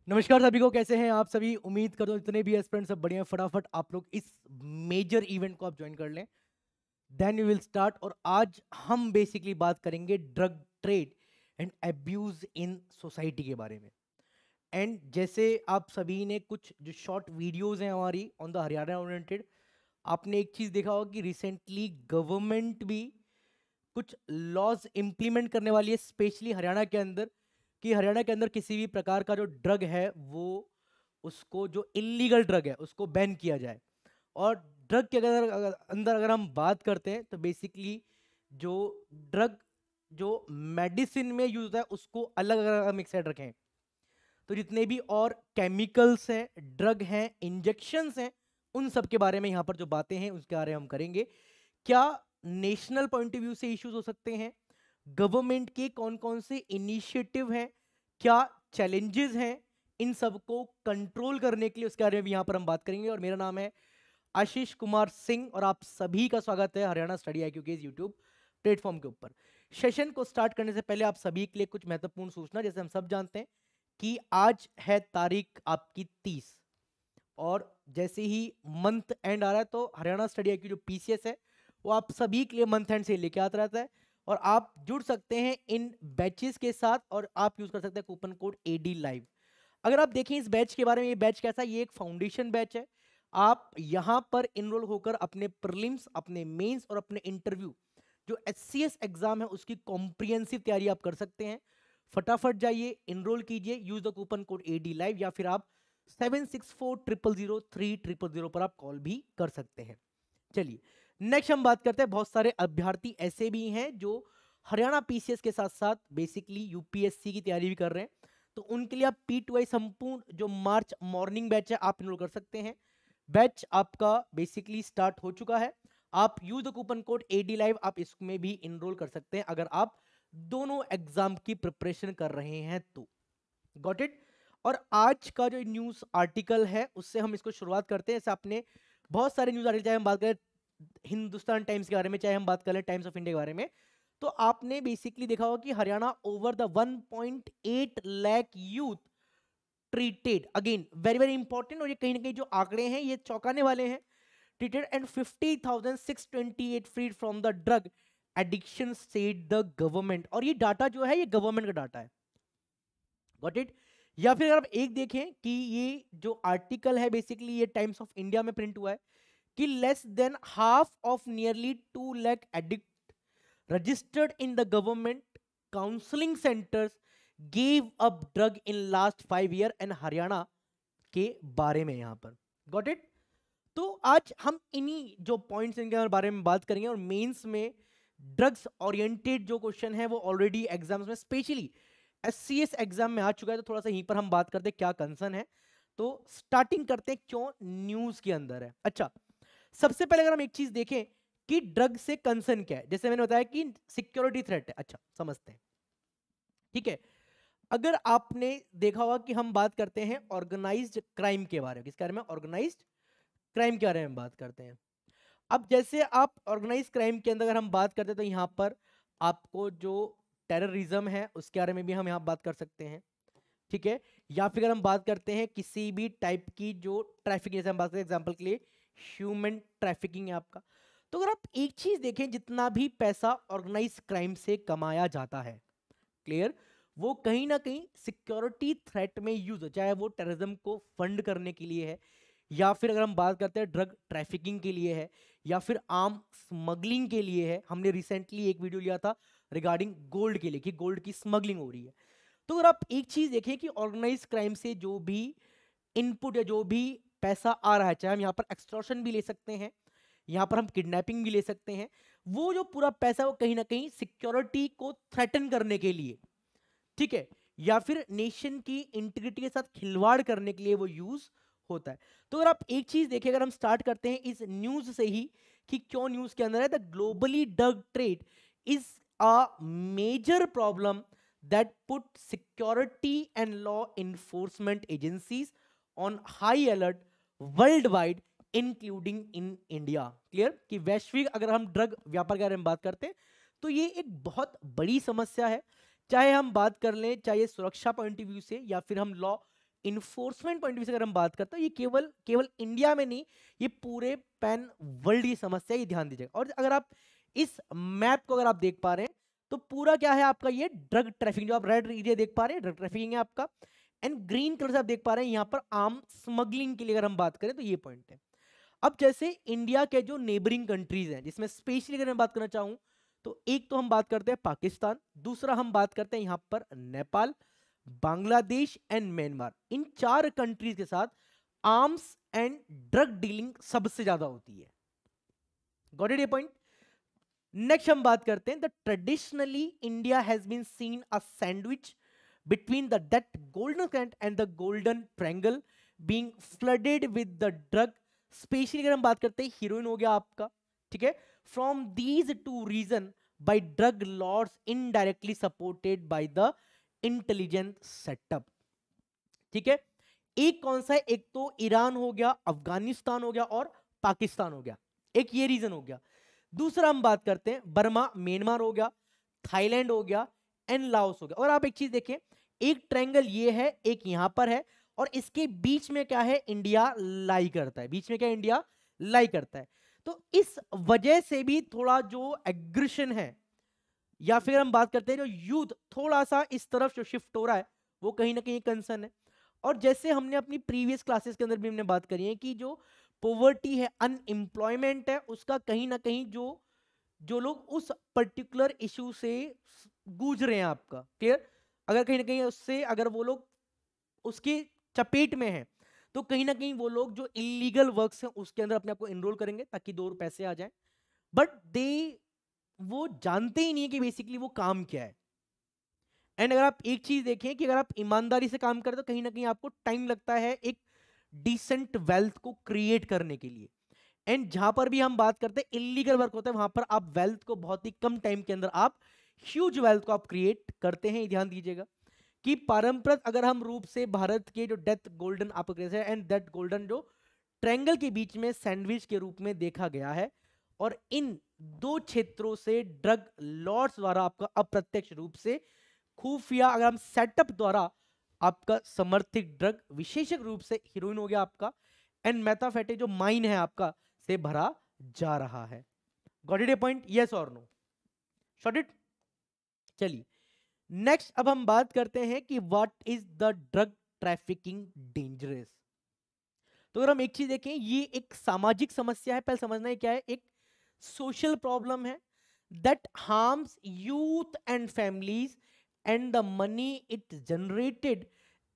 नमस्कार सभी को, कैसे हैं आप सभी। उम्मीद करो जितने भी एस्पिरेंट्स सब बढ़िया हैं। फटाफट आप लोग इस मेजर इवेंट को आप ज्वाइन कर लें, देन यू विल स्टार्ट। और आज हम बेसिकली बात करेंगे drug trade and abuse in society के बारे में। एंड जैसे आप सभी ने कुछ जो शॉर्ट वीडियोस हैं हमारी ऑन द हरियाणा ओरिएंटेड, आपने एक चीज़ देखा होगा कि रिसेंटली गवर्नमेंट भी कुछ लॉज इम्प्लीमेंट करने वाली है, स्पेशली हरियाणा के अंदर, कि हरियाणा के अंदर किसी भी प्रकार का जो ड्रग है वो उसको जो इलीगल ड्रग है उसको बैन किया जाए। और ड्रग के अंदर अगर हम बात करते हैं तो बेसिकली जो ड्रग जो मेडिसिन में यूज होता है उसको अलग अलग हम एक साइड रखें, तो जितने भी और केमिकल्स हैं, ड्रग हैं, इंजेक्शंस हैं, उन सब के बारे में यहाँ पर जो बातें हैं उसके बारे में हम करेंगे। क्या नेशनल पॉइंट ऑफ व्यू से इश्यूज हो सकते हैं, गवर्नमेंट के कौन कौन से इनिशिएटिव हैं, क्या चैलेंजेस हैं, इन सबको कंट्रोल करने के लिए उसके बारे में भी यहाँ पर हम बात करेंगे। और मेरा नाम है आशीष कुमार सिंह और आप सभी का स्वागत है हरियाणा स्टडी IQ के यूट्यूब प्लेटफॉर्म के ऊपर। सेशन को स्टार्ट करने से पहले आप सभी के लिए कुछ महत्वपूर्ण सूचना। जैसे हम सब जानते हैं कि आज है तारीख आपकी 30, और जैसे ही मंथ एंड आ रहा है तो हरियाणा स्टडी IQ जो PCS है वो आप सभी के लिए मंथ एंड से लेके आता रहता है, और आप जुड़ सकते हैं इन बैचेस के साथ और आप यूज कर सकते हैं कूपन कोड AD लाइव। अगर आप देखें इस बैच के बारे में, ये बैच कैसा है, ये एक फाउंडेशन बैच है। आप यहाँ पर इनरोल होकर अपने प्रीलिम्स, अपने मेंस और अपने इंटरव्यू जो SCS एग्जाम है उसकी कॉम्प्रिहेंसिव तैयारी आप कर सकते हैं। फटाफट जाइए, इनरोल कीजिए, use the coupon code AD live, या फिर आप 76400300 पर आप कॉल भी कर सकते हैं। चलिए नेक्स्ट हम बात करते हैं। बहुत सारे अभ्यर्थी ऐसे भी हैं जो हरियाणा PCS के साथ साथ बेसिकली UPSC की तैयारी भी कर रहे हैं, तो उनके लिए आप P2I संपूर्ण जो मार्च मॉर्निंग बैच है आप इनरोल कर सकते हैं। बैच आपका बेसिकली स्टार्ट हो चुका है। आप use the coupon code AD live, आप इसमें भी इनरोल कर सकते हैं अगर आप दोनों एग्जाम की प्रिपरेशन कर रहे हैं तो। Got it. और आज का जो न्यूज आर्टिकल है उससे हम इसको शुरुआत करते हैं। जैसे आपने बहुत सारे न्यूज आर्टिकल, चाहे हम बात करें हिंदुस्तान टाइम्स के बारे में, चाहे हम बात करें टाइम्स ऑफ इंडिया के बारे में, तो आपने बेसिकली देखा होगा कि Haryana over the 1.8 lakh youth treated, again very very important, और ये कहीं ना कहीं जो आंकड़े हैं ये चौंकाने वाले हैं। Treated and 50,628 freed from the drug addiction said the government. और ये डाटा जो है ये गवर्नमेंट का डाटा है। Got it. या फिर अगर आप एक देखें कि ये जो आर्टिकल है बेसिकली ये टाइम्स ऑफ इंडिया में प्रिंट हुआ है कि less than half of nearly 2 lakh addict registered in the government counselling centres gave up drug in last 5 year and Haryana के बारे में यहां पर। Got it. तो आज हम इन्हीं जो पॉइंट्स इनके बारे में बात करेंगे, और मेंस में ड्रग्स ओरिएंटेड जो क्वेश्चन है वो ऑलरेडी एग्जाम्स में स्पेशली SCS एग्जाम में आ चुका है, तो थोड़ा सा यहीं पर हम बात करते हैं क्या कंसर्न है। तो स्टार्टिंग करते हैं क्यों न्यूज के अंदर है। अच्छा, सबसे पहले अगर हम एक चीज देखें कि ड्रग से कंसर्न क्या है, जैसे मैंने बताया कि सिक्योरिटी थ्रेट है। अच्छा, समझते हैं, ठीक है। अगर आपने देखा होगा कि हम बात करते हैं ऑर्गेनाइज्ड क्राइम के बारे में, किसके बारे में, ऑर्गेनाइज्ड क्राइम के बारे में बात करते हैं। अब जैसे आप ऑर्गेनाइज क्राइम के अंदर अगर हम बात करते हैं तो यहाँ पर आपको जो टेररिज्म है उसके बारे में भी हम यहाँ बात कर सकते हैं, ठीक है। या फिर अगर हम बात करते हैं किसी भी टाइप की जो ट्रैफिकिंग, जैसे हम बात करते हैं एग्जाम्पल के लिए ह्यूमन ट्रैफिकिंग है आपका, तो अगर आप एक चीज देखें, जितना भी पैसा ऑर्गेनाइज क्राइम से कमाया जाता है, क्लियर, वो कहीं ना कहीं सिक्योरिटी थ्रेट में यूज हो, चाहे वो टेररिज्म को फंड करने के लिए है, या फिर अगर हम बात करते हैं ड्रग ट्रैफिकिंग के लिए है, या फिर आर्म स्मगलिंग के लिए है। हमने रिसेंटली एक वीडियो लिया था रिगार्डिंग गोल्ड के लिए कि गोल्ड की स्मगलिंग हो रही है। तो अगर आप एक चीज देखें कि ऑर्गेनाइज क्राइम से जो भी इनपुट या जो भी पैसा आ रहा है, चाहे हम यहाँ पर एक्सटॉर्शन भी ले सकते हैं, यहाँ पर हम किडनैपिंग भी ले सकते हैं, वो जो पूरा पैसा वो कहीं ना कहीं सिक्योरिटी को थ्रेटन करने के लिए, ठीक है, या फिर नेशन की इंटीग्रिटी के साथ खिलवाड़ करने के लिए वो यूज होता है। तो अगर आप एक चीज देखिए, अगर हम स्टार्ट करते हैं इस न्यूज से ही कि क्यों न्यूज के अंदर है, the globally drug trade is a major problem that put security and law enforcement agencies on high alert world wide including in India. Clear कि वैश्विक अगर हम ड्रग व्यापार के बारे में बात करते हैं तो ये एक बहुत बड़ी समस्या है। चाहे हम बात कर लें, चाहे सुरक्षा पॉइंट ऑफ व्यू से या फिर हम law enforcement point of view से अगर हम बात करते हैं, ये केवल केवल इंडिया में नहीं, ये पूरे पैन वर्ल्ड की समस्या है, ये ध्यान दीजिएगा। और अगर आप इस मैप को अगर आप देख पा रहे हैं तो पूरा क्या है आपका, ये ड्रग ट्रैफिकिंग, जो आप रेड एरिया देख पा रहे हैं ड्रग ट्रैफिकिंग है आपका, एंड ग्रीन कलर से आप देख पा रहे हैं यहाँ पर आर्म स्मगलिंग के लिए अगर हम बात करें तो ये पॉइंट है। अब जैसे इंडिया के जो नेबरिंग कंट्रीज हैं, जिसमें स्पेशली अगर मैं बात करना चाहूँ तो एक तो हम बात करते हैं पाकिस्तान, दूसरा हम बात करते हैं यहाँ पर Nepal, Bangladesh and Myanmar. In 4 countries के साथ आर्म्स एंड ड्रग डीलिंग सबसे ज्यादा होती है। गॉट इट ये पॉइंट। नेक्स्ट हम बात करते हैं the traditionally India has been seen a sandwich between the that golden current and the golden triangle being flooded with the drug, specially अगर हम बात करते हैं हीरोइन हो गया आपका, ठीक है, from these two region by drug lords indirectly supported by the intelligent setup. ठीक है, एक कौन सा है, एक तो ईरान हो गया, अफगानिस्तान हो गया और पाकिस्तान हो गया, एक ये रीजन हो गया। दूसरा हम बात करते हैं बर्मा म्यांमार हो गया, थाईलैंड हो गया एंड लाओस हो गया। और आप एक चीज देखें, एक ट्रायंगल ये है, एक यहां पर है, और इसके बीच में क्या है, इंडिया लाई करता है, बीच में क्या इंडिया लाई करता है। तो इस वजह से भी थोड़ा जो एग्रेशन है, या फिर हम बात करते हैं जो यूथ थोड़ा सा इस तरफ जो शिफ्ट हो रहा है, वो कहीं ना कहीं कंसर्न है। और जैसे हमने अपनी प्रीवियस क्लासेस के अंदर भी हमने बात करी है कि जो पॉवर्टी है, अनएम्प्लॉयमेंट है, उसका कहीं ना कहीं जो लोग उस पर्टिकुलर इशू से गूंज रहे हैं, आपका क्लियर, अगर कहीं ना कहीं उससे अगर वो लोग उसकी चपेट में हैं, तो कहीं ना कहीं वो लोग जो इलीगल वर्क्स हैं उसके अंदर अपने आप को एनरोल करेंगे ताकि 2 पैसे आ जाएं, बट वो जानते ही नहीं है कि बेसिकली वो काम क्या है। एंड अगर आप एक चीज देखें कि अगर आप ईमानदारी से काम करें तो कहीं ना कहीं आपको टाइम लगता है एक डिसेंट वेल्थ को क्रिएट करने के लिए। एंड जहां पर भी हम बात करते हैं इलीगल वर्क होता है, वहां पर आप वेल्थ को बहुत ही कम टाइम के अंदर आप ह्यूज वेल्थ को आप क्रिएट करते हैं। ध्यान दीजिएगा कि पारंपरिक अगर हम रूप से भारत के जो डेथ गोल्डन आप एंड दैट गोल्डन जो ट्रायंगल के बीच में सैंडविच के रूप में देखा गया है, और इन 2 क्षेत्रों से ड्रग लॉर्ड्स द्वारा आपका अप्रत्यक्ष रूप से खुफिया अगर हम सेटअप द्वारा आपका समर्थित ड्रग, विशेषक रूप से हीरोइन हो गया आपका एंड मेथाफेटे जो माइन है आपका, से भरा जा रहा है। Got it A point, yes और नो, शॉट इट। चलिए नेक्स्ट अब हम बात करते हैं कि what is the drug trafficking dangerous. तो अगर हम एक चीज देखें, ये एक सामाजिक समस्या है, पहले समझना है क्या है, एक सोशल प्रॉब्लम है that harms youth and families and the money it generated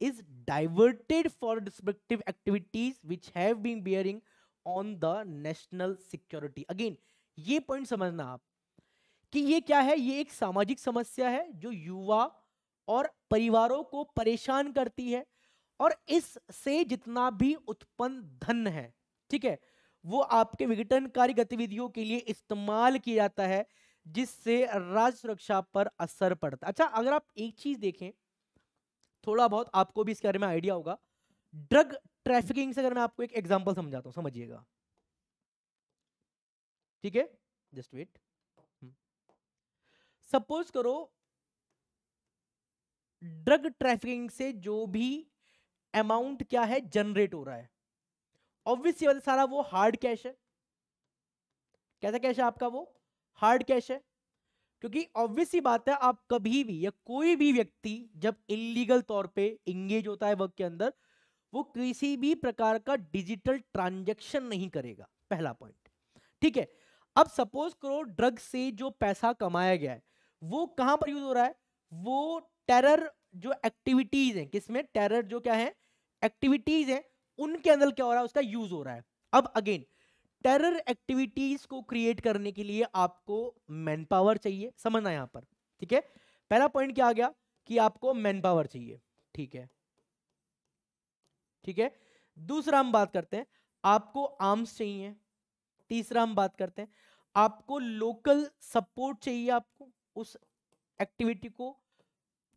is diverted for destructive activities which have been bearing on the national security। Again ये पॉइंट समझना आप कि ये क्या है, ये एक सामाजिक समस्या है जो युवा और परिवारों को परेशान करती है, और इससे जितना भी उत्पन्न धन है, ठीक है, वो आपके विघटनकारी गतिविधियों के लिए इस्तेमाल किया जाता है, जिससे राज्य सुरक्षा पर असर पड़ता है। अच्छा, अगर आप एक चीज देखें, थोड़ा बहुत आपको भी इसके बारे में आइडिया होगा, ड्रग ट्रैफिकिंग से अगर मैं आपको एक एग्जांपल समझाता हूं, समझिएगा, ठीक है, जस्ट वेट। सपोज करो ड्रग ट्रैफिकिंग से जो भी अमाउंट क्या है जनरेट हो रहा है, ऑब्वियसली बात है सारा वो हार्ड कैश है। कैसा कैश है आपका, वो हार्ड कैश है, क्योंकि ऑब्वियसली बात है आप कभी भी या कोई भी व्यक्ति जब इलीगल तौर पे इंगेज होता है वर्क के अंदर, वो किसी भी प्रकार का डिजिटल ट्रांजैक्शन नहीं करेगा, पहला पॉइंट, ठीक है। अब सपोज करो ड्रग से जो पैसा कमाया गया है वो कहां पर यूज हो रहा है, वो टेरर जो एक्टिविटीज हैं, किसमें, टेरर जो क्या है एक्टिविटीज हैं, उनके अंदर क्या हो रहा है, उसका यूज हो रहा है। अब अगेन टेरर एक्टिविटीज को क्रिएट करने के लिए आपको मैन पावर चाहिए, समझना यहां पर, ठीक है। पहला पॉइंट क्या आ गया कि आपको मैन पावर चाहिए, ठीक है, ठीक है। दूसरा हम बात करते हैं आपको आर्म्स चाहिए। तीसरा हम बात करते हैं आपको लोकल सपोर्ट चाहिए, आपको उस एक्टिविटी को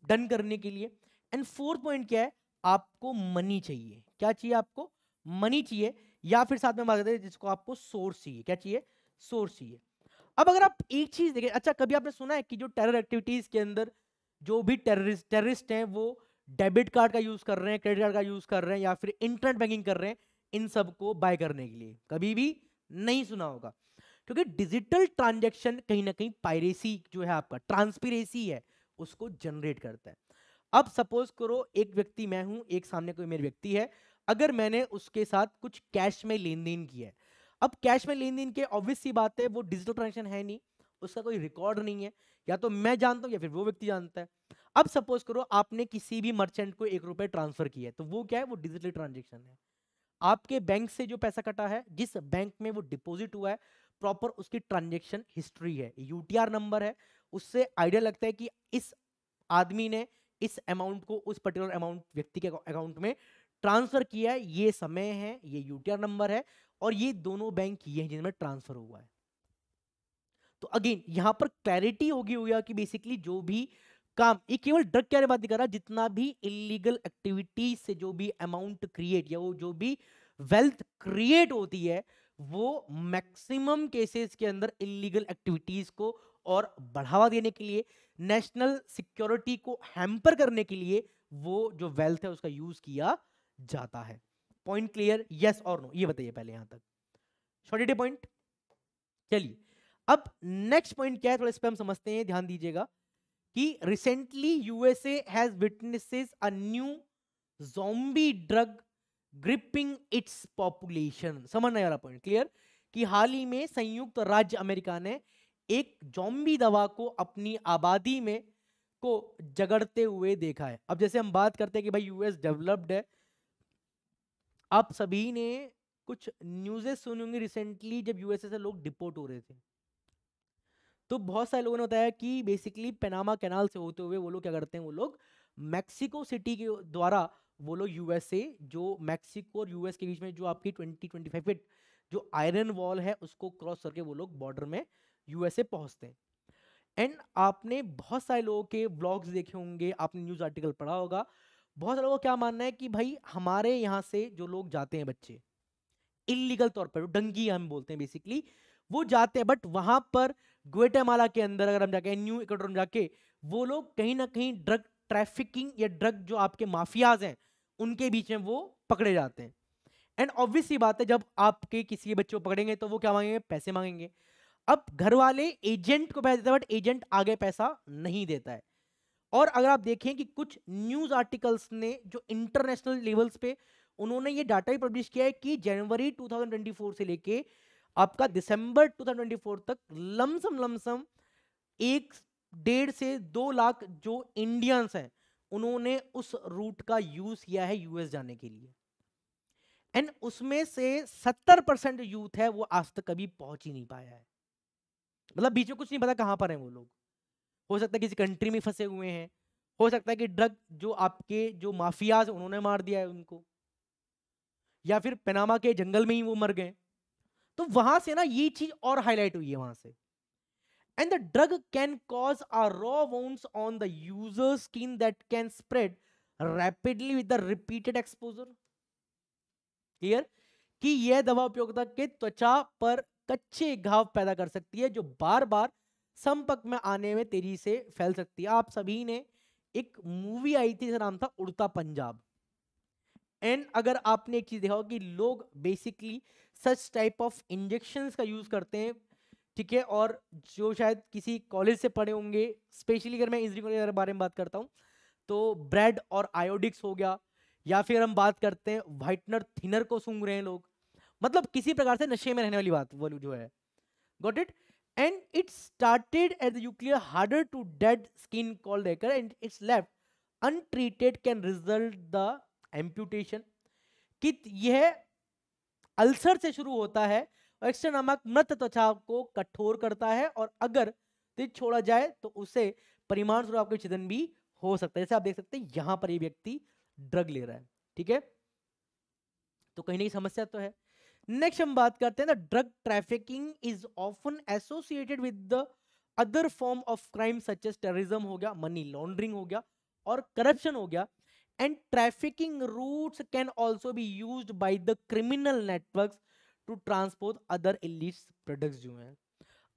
डन करने के लिए। एंड फोर्थ पॉइंट क्या है, आपको मनी चाहिए। क्या चाहिए, आपको मनी चाहिए, या फिर साथ में बात करते हैं जिसको आपको सोर्स चाहिए। क्या चाहिए, सोर्स चाहिए। अब अगर आप एक चीज देखें, अच्छा कभी आपने सुना है कि जो टेरर एक्टिविटीज के अंदर जो भी टेररिस्ट हैं वो डेबिट कार्ड का यूज कर रहे हैं, क्रेडिट कार्ड का यूज कर रहे हैं, या फिर इंटरनेट बैंकिंग कर रहे हैं इन सब को बाय करने के लिए, कभी भी नहीं सुना होगा। क्योंकि डिजिटल ट्रांजैक्शन कहीं ना कहीं पायरेसी जो है आपका ट्रांसपेरेंसी है उसको जनरेट करता है। अब सपोज करो एक व्यक्ति मैं हूं, एक सामने कोई मेरे व्यक्ति है, अगर मैंने उसके साथ कुछ कैश में लेन देन किया है, अब कैश में लेन देन के ऑब्वियस सी बात है वो डिजिटल ट्रांजेक्शन है नहीं, उसका कोई रिकॉर्ड नहीं है, या तो मैं जानता हूं या फिर वो व्यक्ति जानता है। अब सपोज करो आपने किसी भी मर्चेंट को 1 रुपए ट्रांसफर किया है, तो वो क्या है, वो डिजिटल ट्रांजेक्शन है। आपके बैंक से जो पैसा कटा है, जिस बैंक में वो डिपॉजिट हुआ है, प्रॉपर उसकी ट्रांजेक्शन हिस्ट्री है, यूटीआर नंबर है, उससे आइडिया लगता है कि इस आदमी ने इस अमाउंट को उस पर्टिकुलर अमाउंट व्यक्ति के अकाउंट में ट्रांसफर किया है, ये समय है, ये यूटीआर नंबर है, और ये दोनों बैंक ये हैं जिनमें ट्रांसफर हुआ है। तो अगेन यहां पर क्लैरिटी होगी हुआ कि बेसिकली जो भी काम, ये केवल ड्रग के बारे में बात नहीं कर रहा, जितना भी इलीगल एक्टिविटीज से जो भी अमाउंट क्रिएट या वो जो भी वेल्थ क्रिएट होती है, वो मैक्सिमम केसेस के अंदर इलीगल एक्टिविटीज को और बढ़ावा देने के लिए, नेशनल सिक्योरिटी को हैम्पर करने के लिए वो जो वेल्थ है उसका यूज किया जाता है। पॉइंट क्लियर, यस और नो, ये बताइए पहले यहां तक शॉर्टेड पॉइंट। चलिए अब नेक्स्ट पॉइंट क्या है, थोड़ा इस पे हम समझते हैं, ध्यान दीजिएगा कि recently USA has witnesses a new zombie drug gripping its population. समझने वाला पॉइंट क्लियर, कि हाल ही में संयुक्त राज्य अमेरिका ने एक ज़ॉम्बी दवा को अपनी आबादी में को जगड़ते हुए देखा है। अब जैसे हम बात करते हैं कि भाई यूएस डेवलप्ड है, आप सभी ने कुछ न्यूज़ेस सुनी होंगी रिसेंटली जब यूएसए से लोग डिपोर्ट हो रहे थे, तो बहुत सारे लोगों ने बताया कि बेसिकली पनामा कैनाल से होते हुए वो लोग क्या करते हैं, वो लोग मैक्सिको सिटी के द्वारा वो लोग यूएसए, जो मैक्सिको और यूएस के बीच में जो आपकी 20-25 फीट जो आयरन वॉल है उसको क्रॉस करके वो लोग बॉर्डर में यूएसए पहुंचते हैं। एंड आपने बहुत सारे लोगों के ब्लॉग्स देखे होंगे, आपने न्यूज़ आर्टिकल पढ़ा होगा, बहुत सारे लोगों का क्या मानना है कि भाई हमारे यहाँ से जो लोग जाते हैं बच्चे इलीगल तौर पर, डंगी हम बोलते हैं बेसिकली, वो जाते हैं, बट वहां पर ग्वेटेमाला के अंदर अगर हम जाके, न्यू इक्वाडोर में जाके, वो लोग कहीं ना कहीं ड्रग ट्रैफिकिंग या ड्रग जो आपके माफियाज हैं उनके बीच में वो पकड़े जाते हैं। एंड ऑब्वियस सी बात है, जब आपके किसी के बच्चे को पकड़ेंगे तो वो क्या मांगेंगे, पैसे मांगेंगे। अब घर वाले एजेंट को पैसा देते हैं, बट एजेंट आगे पैसा नहीं देता है। और अगर आप देखें कि कुछ न्यूज आर्टिकल्स ने जो इंटरनेशनल लेवल्स पे उन्होंने ये डाटा भी पब्लिश किया है कि जनवरी 2024 से लेके आपका दिसंबर 2024 तक लमसम लमसम 1.5 से 2 लाख जो इंडियंस हैं उन्होंने उस रूट का यूज किया है यूएस जाने के लिए। एंड उसमें से 70% यूथ है वो आज तक कभी पहुंच ही नहीं पाया है, मतलब बीच में कुछ नहीं पता कहां पर है वो लोग। हो सकता है किसी कंट्री में फंसे हुए हैं, हो सकता है कि ड्रग जो आपके जो माफियाज उन्होंने मार दिया है उनको, या फिर पनामा के जंगल में ही वो मर गए। तो वहां से ना ये चीज और हाईलाइट हुई है वहां से। And the drug can cause a raw wounds on the user skin that can spread rapidly with the repeated exposure. Clear, कि यह दवा उपयोगिता के त्वचा पर कच्चे घाव पैदा कर सकती है जो बार बार संपर्क में आने में तेजी से फैल सकती है। आप सभी ने एक मूवी आई थी जिसका नाम था उड़ता पंजाब, एंड अगर आपने एक चीज देखा हो कि लोग basically such type of injections का यूज करते हैं, ठीक है, और जो शायद किसी कॉलेज से पढ़े होंगे, स्पेशली अगर मैं इंजीनियरिंग के बारे में बात करता हूँ तो ब्रेड और आयोडिक्स हो गया, या फिर हम बात करते हैं व्हाइटनर थिनर को सूंघ रहे हैं लोग, मतलब किसी प्रकार से नशे में रहने वाली बात वो जो है, got it. And it started at the nuclear harder to dead skin called eschar and it's left untreated can result the amputation, कि यह अल्सर से शुरू होता है और एक्स्ट्रा नामक मृत त्वचा को कठोर करता है, और अगर तेज छोड़ा जाए तो उसे परिमाण स्वरूप आपके छेदन भी हो सकता है। जैसे आप देख सकते हैं यहां पर ये व्यक्ति ड्रग ले रहा है, ठीक है, तो कहीं ना कहीं समस्या तो है। नेक्स्ट हम बात करते हैं, drug trafficking is often associated with the other form of crime such as terrorism हो गया, मनी लॉन्ड्रिंग हो गया और करप्शन हो गया। And trafficking routes can also be used by the criminal networks to transport other illicit products जो हैं।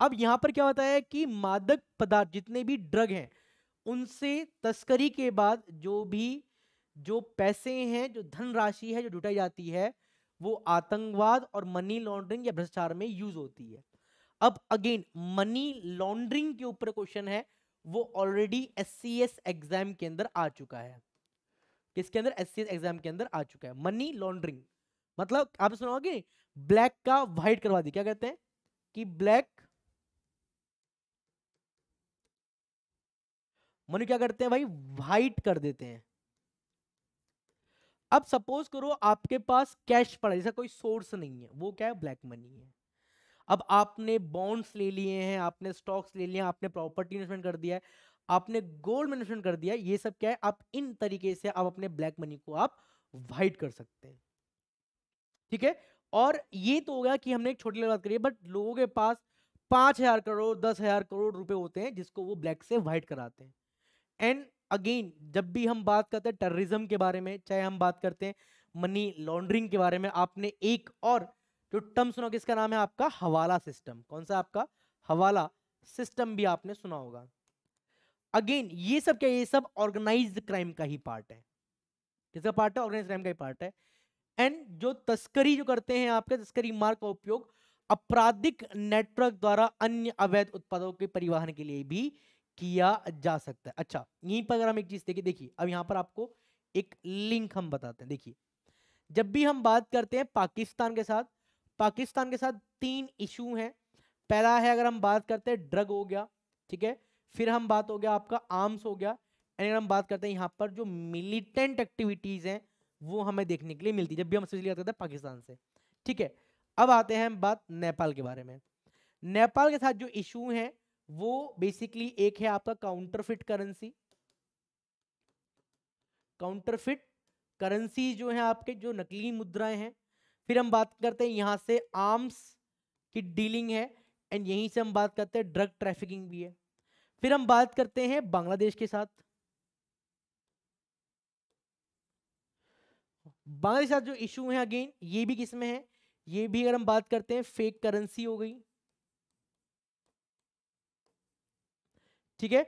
अब यहां पर क्या होता है कि मादक पदार्थ जितने भी ड्रग हैं उनसे तस्करी के बाद जो भी जो पैसे हैं, जो धनराशि है जो जुटाई जाती है, वो आतंकवाद और मनी लॉन्ड्रिंग या भ्रष्टाचार में यूज होती है। अब अगेन मनी लॉन्ड्रिंग के ऊपर क्वेश्चन है, वो ऑलरेडी एससीएस एग्जाम के अंदर आ चुका है। किसके अंदर? एससीएस एग्जाम के अंदर आ चुका है। मनी लॉन्ड्रिंग मतलब आप सुना होगा कि ब्लैक का व्हाइट करवा दी, क्या कहते हैं कि ब्लैक मनी क्या करते हैं भाई? व्हाइट कर देते हैं। अब सपोज करो आपके पास कैश पड़ा है, जैसा कोई सोर्स नहीं है, वो क्या है? ब्लैक मनी है। अब आपने बॉन्ड्स ले लिए हैं, आपने स्टॉक्स ले लिए हैं, आपने प्रॉपर्टी इन्वेस्टमेंट कर दिया है, आपने गोल्ड में इन्वेस्टमेंट कर दिया है, ये सब क्या है? आप इन तरीके से आप अपने ब्लैक मनी को आप वाइट कर सकते हैं। ठीक है, और ये तो हो गया कि हमने एक छोटी बात करी है, बट लोगों के पास 5,000 करोड़ 10,000 करोड़ रुपए होते हैं जिसको वो ब्लैक से व्हाइट कराते हैं। एंड अगेन जब भी हम बात करते हैं टेररिज्म के बारे में, चाहे हम बात करते हैं मनी लॉन्ड्रिंग के बारे में, आपने एक और जो टर्म सुना, किसका नाम है? आपका हवाला सिस्टम। कौन सा? आपका हवाला सिस्टम भी आपने सुना होगा। अगेन ये सब क्या? ये सब ऑर्गेनाइज्ड क्राइम का ही पार्ट है। किसका पार्ट है? ऑर्गेनाइज्ड क्राइम का ही पार्ट है। एंड जो तस्करी जो करते हैं आपके, तस्करी मार्ग का उपयोग आपराधिक नेटवर्क द्वारा अन्य अवैध उत्पादों के परिवहन के लिए भी किया जा सकता है। अच्छा, यहीं पर अगर हम एक चीज देखिए, देखिए अब यहां पर आपको एक लिंक हम बताते हैं। देखिए, जब भी हम बात करते हैं पाकिस्तान के साथ, पाकिस्तान के साथ 3 इशू हैं। पहला है, अगर हम बात करते हैं ड्रग हो गया, ठीक है, फिर हम बात हो गया आपका आर्म्स हो गया, एंड अगर हम बात करते हैं यहाँ पर जो मिलिटेंट एक्टिविटीज हैं वो हमें देखने के लिए मिलती है जब भी हम स्पेशली बात करते हैं पाकिस्तान से। ठीक है, अब आते हैं हम बात नेपाल के बारे में। नेपाल के साथ जो इशू है वो बेसिकली एक है आपका काउंटरफिट करेंसी। काउंटरफिट करेंसी जो है आपके, जो नकली मुद्राएं हैं। फिर हम बात करते हैं यहां से आर्म्स की डीलिंग है, एंड यहीं से हम बात करते हैं ड्रग ट्रैफिकिंग भी है। फिर हम बात करते हैं बांग्लादेश के साथ। बांग्लादेश के साथ जो इशू है अगेन ये भी किस में है? ये भी अगर हम बात करते हैं फेक करेंसी हो गई। ठीक है,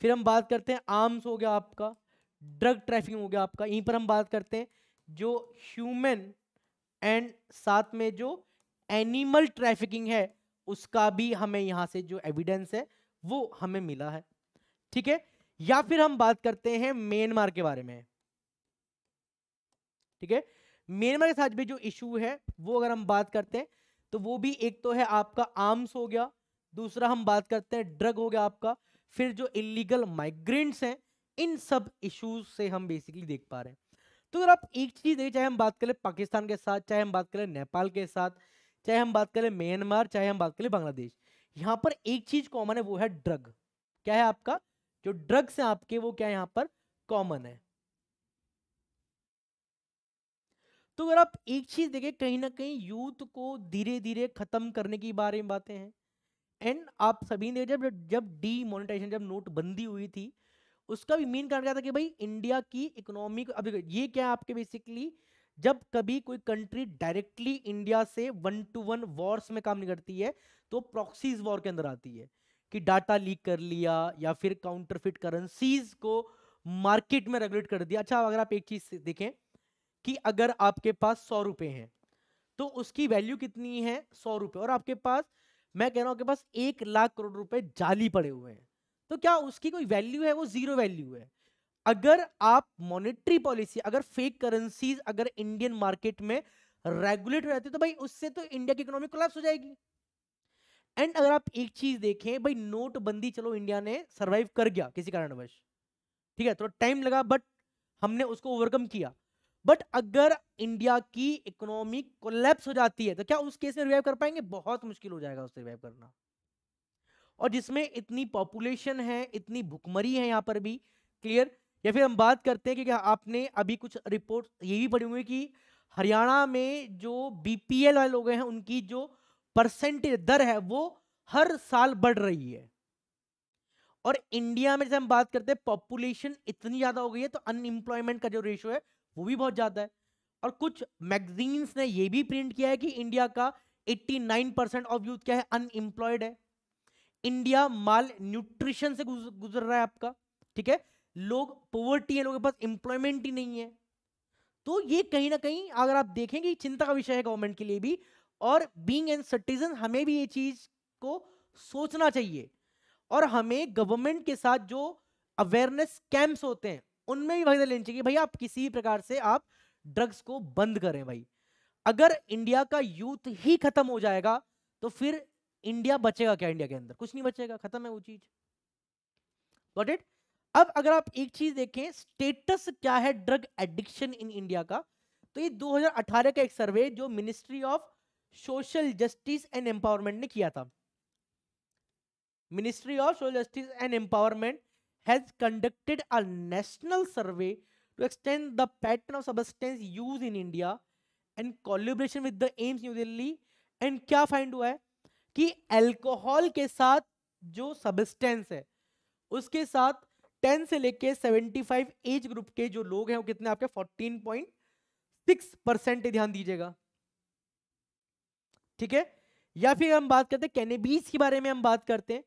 फिर हम बात करते हैं आर्म्स हो गया आपका, ड्रग ट्रैफिकिंग हो गया आपका। यहीं पर हम बात करते हैं जो ह्यूमन एंड साथ में जो एनिमल ट्रैफिकिंग है उसका भी हमें यहां से जो एविडेंस है वो हमें मिला है। ठीक है, या फिर हम बात करते हैं म्यांमार के बारे में। ठीक है, म्यांमार के साथ भी जो इशू है वो अगर हम बात करते हैं तो वो भी एक तो है आपका आर्म्स हो गया, दूसरा हम बात करते हैं ड्रग हो गया आपका, फिर जो इलीगल माइग्रेंट्स हैं, इन सब इश्यूज से हम बेसिकली देख पा रहे हैं। तो अगर आप एक चीज देखें, चाहे हम बात करें पाकिस्तान के साथ, चाहे हम बात करें नेपाल के साथ, चाहे हम बात करें म्यांमार, चाहे हम बात करें बांग्लादेश, यहां पर एक चीज कॉमन है, वो है ड्रग। क्या है आपका? जो ड्रग्स हैं आपके वो क्या यहां पर कॉमन है। तो अगर आप एक चीज देखें, कहीं ना कहीं यूथ को धीरे धीरे खत्म करने की बारे में बातें हैं। एंड आप सभी ने जब जब डीमोनेटाइजेशन, जब नोटबंदी हुई थी, उसका भी मेन कारण क्या था कि भाई इंडिया की इकोनॉमी को, अब देखो ये क्या है आपके बेसिकली, जब कभी कोई कंट्री डायरेक्टली इंडिया से 1-to-1 वॉर्स में काम नहीं करती है तो प्रॉक्सीज वॉर के अंदर आती है, कि डाटा लीक कर लिया या फिर काउंटरफिट करेंसीज को मार्केट में रेगुलेट कर दिया। अच्छा, अगर आप एक चीज देखें कि अगर आपके पास 100 रुपए हैं तो उसकी वैल्यू कितनी है? 100 रुपए। और आपके पास, मैं कह रहा हूं आपके पास 1 लाख करोड़ रुपए जाली पड़े हुए हैं, तो क्या उसकी कोई वैल्यू है? वो जीरो वैल्यू है। अगर आप मॉनेटरी पॉलिसी, अगर फेक करेंसीज अगर इंडियन मार्केट में रेगुलेट हो जाती तो भाई उससे तो इंडिया की इकोनॉमी कोलैप्स हो जाएगी। एंड अगर आप एक चीज देखें भाई, नोटबंदी चलो इंडिया ने सरवाइव कर गया किसी कारणवश, ठीक है, थोड़ा टाइम लगा बट हमने उसको ओवरकम किया। बट अगर इंडिया की इकोनॉमी कोलैप्स हो जाती है तो क्या उस केस में रिवाइव कर पाएंगे? बहुत मुश्किल हो जाएगा उससे रिवाइव करना। और जिसमें इतनी पॉपुलेशन है, इतनी भुखमरी है यहाँ पर भी, क्लियर। या फिर हम बात करते हैं कि क्या आपने अभी कुछ रिपोर्ट ये भी पढ़ी हुई कि हरियाणा में जो बीपीएल वाले लोग हैं उनकी जो परसेंटेज दर है वो हर साल बढ़ रही है। और इंडिया में जैसे हम बात करते हैं पॉपुलेशन इतनी ज्यादा हो गई है तो अनएम्प्लॉयमेंट का जो रेशियो है वो भी बहुत ज्यादा है। और कुछ मैगजीन्स ने ये भी प्रिंट किया है कि इंडिया का 89% ऑफ यूथ क्या है? अनएम्प्लॉयड है। इंडिया माल न्यूट्रिशन से गुजर रहा है आपका, ठीक है, लोग पोवर्टी है, लोगों के पास एम्प्लॉयमेंट ही नहीं है। तो ये कहीं ना कहीं अगर आप देखेंगे चिंता का विषय है गवर्नमेंट के लिए भी, और बीइंग एन सिटीजन हमें भी ये चीज को सोचना चाहिए, और हमें गवर्नमेंट के साथ जो अवेयरनेस कैंप्स होते हैं उनमें भी भागीदारी लेनी चाहिए। भाई आप किसी भी प्रकार से आप ड्रग्स को बंद करें भाई। अगर इंडिया का यूथ ही खत्म हो जाएगा तो फिर इंडिया बचेगा क्या? इंडिया के अंदर कुछ नहीं बचेगा, खत्म है वो चीज। Got it? अब अगर आप एक चीज देखें स्टेटस क्या है ड्रग एडिक्शन इन इंडिया का, तो ये 2018 का एक सर्वे जो ministry of social justice and empowerment ने किया था। Ministry of social justice and empowerment has conducted a national survey to extend the pattern of substance use in India and collaboration with the AIIMS New Delhi. And क्या find हुआ है कि alcohol के साथ जो सब्सटेंस है उसके साथ 10 से लेके 75 एज ग्रुप के जो लोग हैं वो कितने आपके 14.6% ध्यान दीजिएगा, ठीक है। या फिर हम बात करते हैं कैनबिस के बारे में, हम बात करते हैं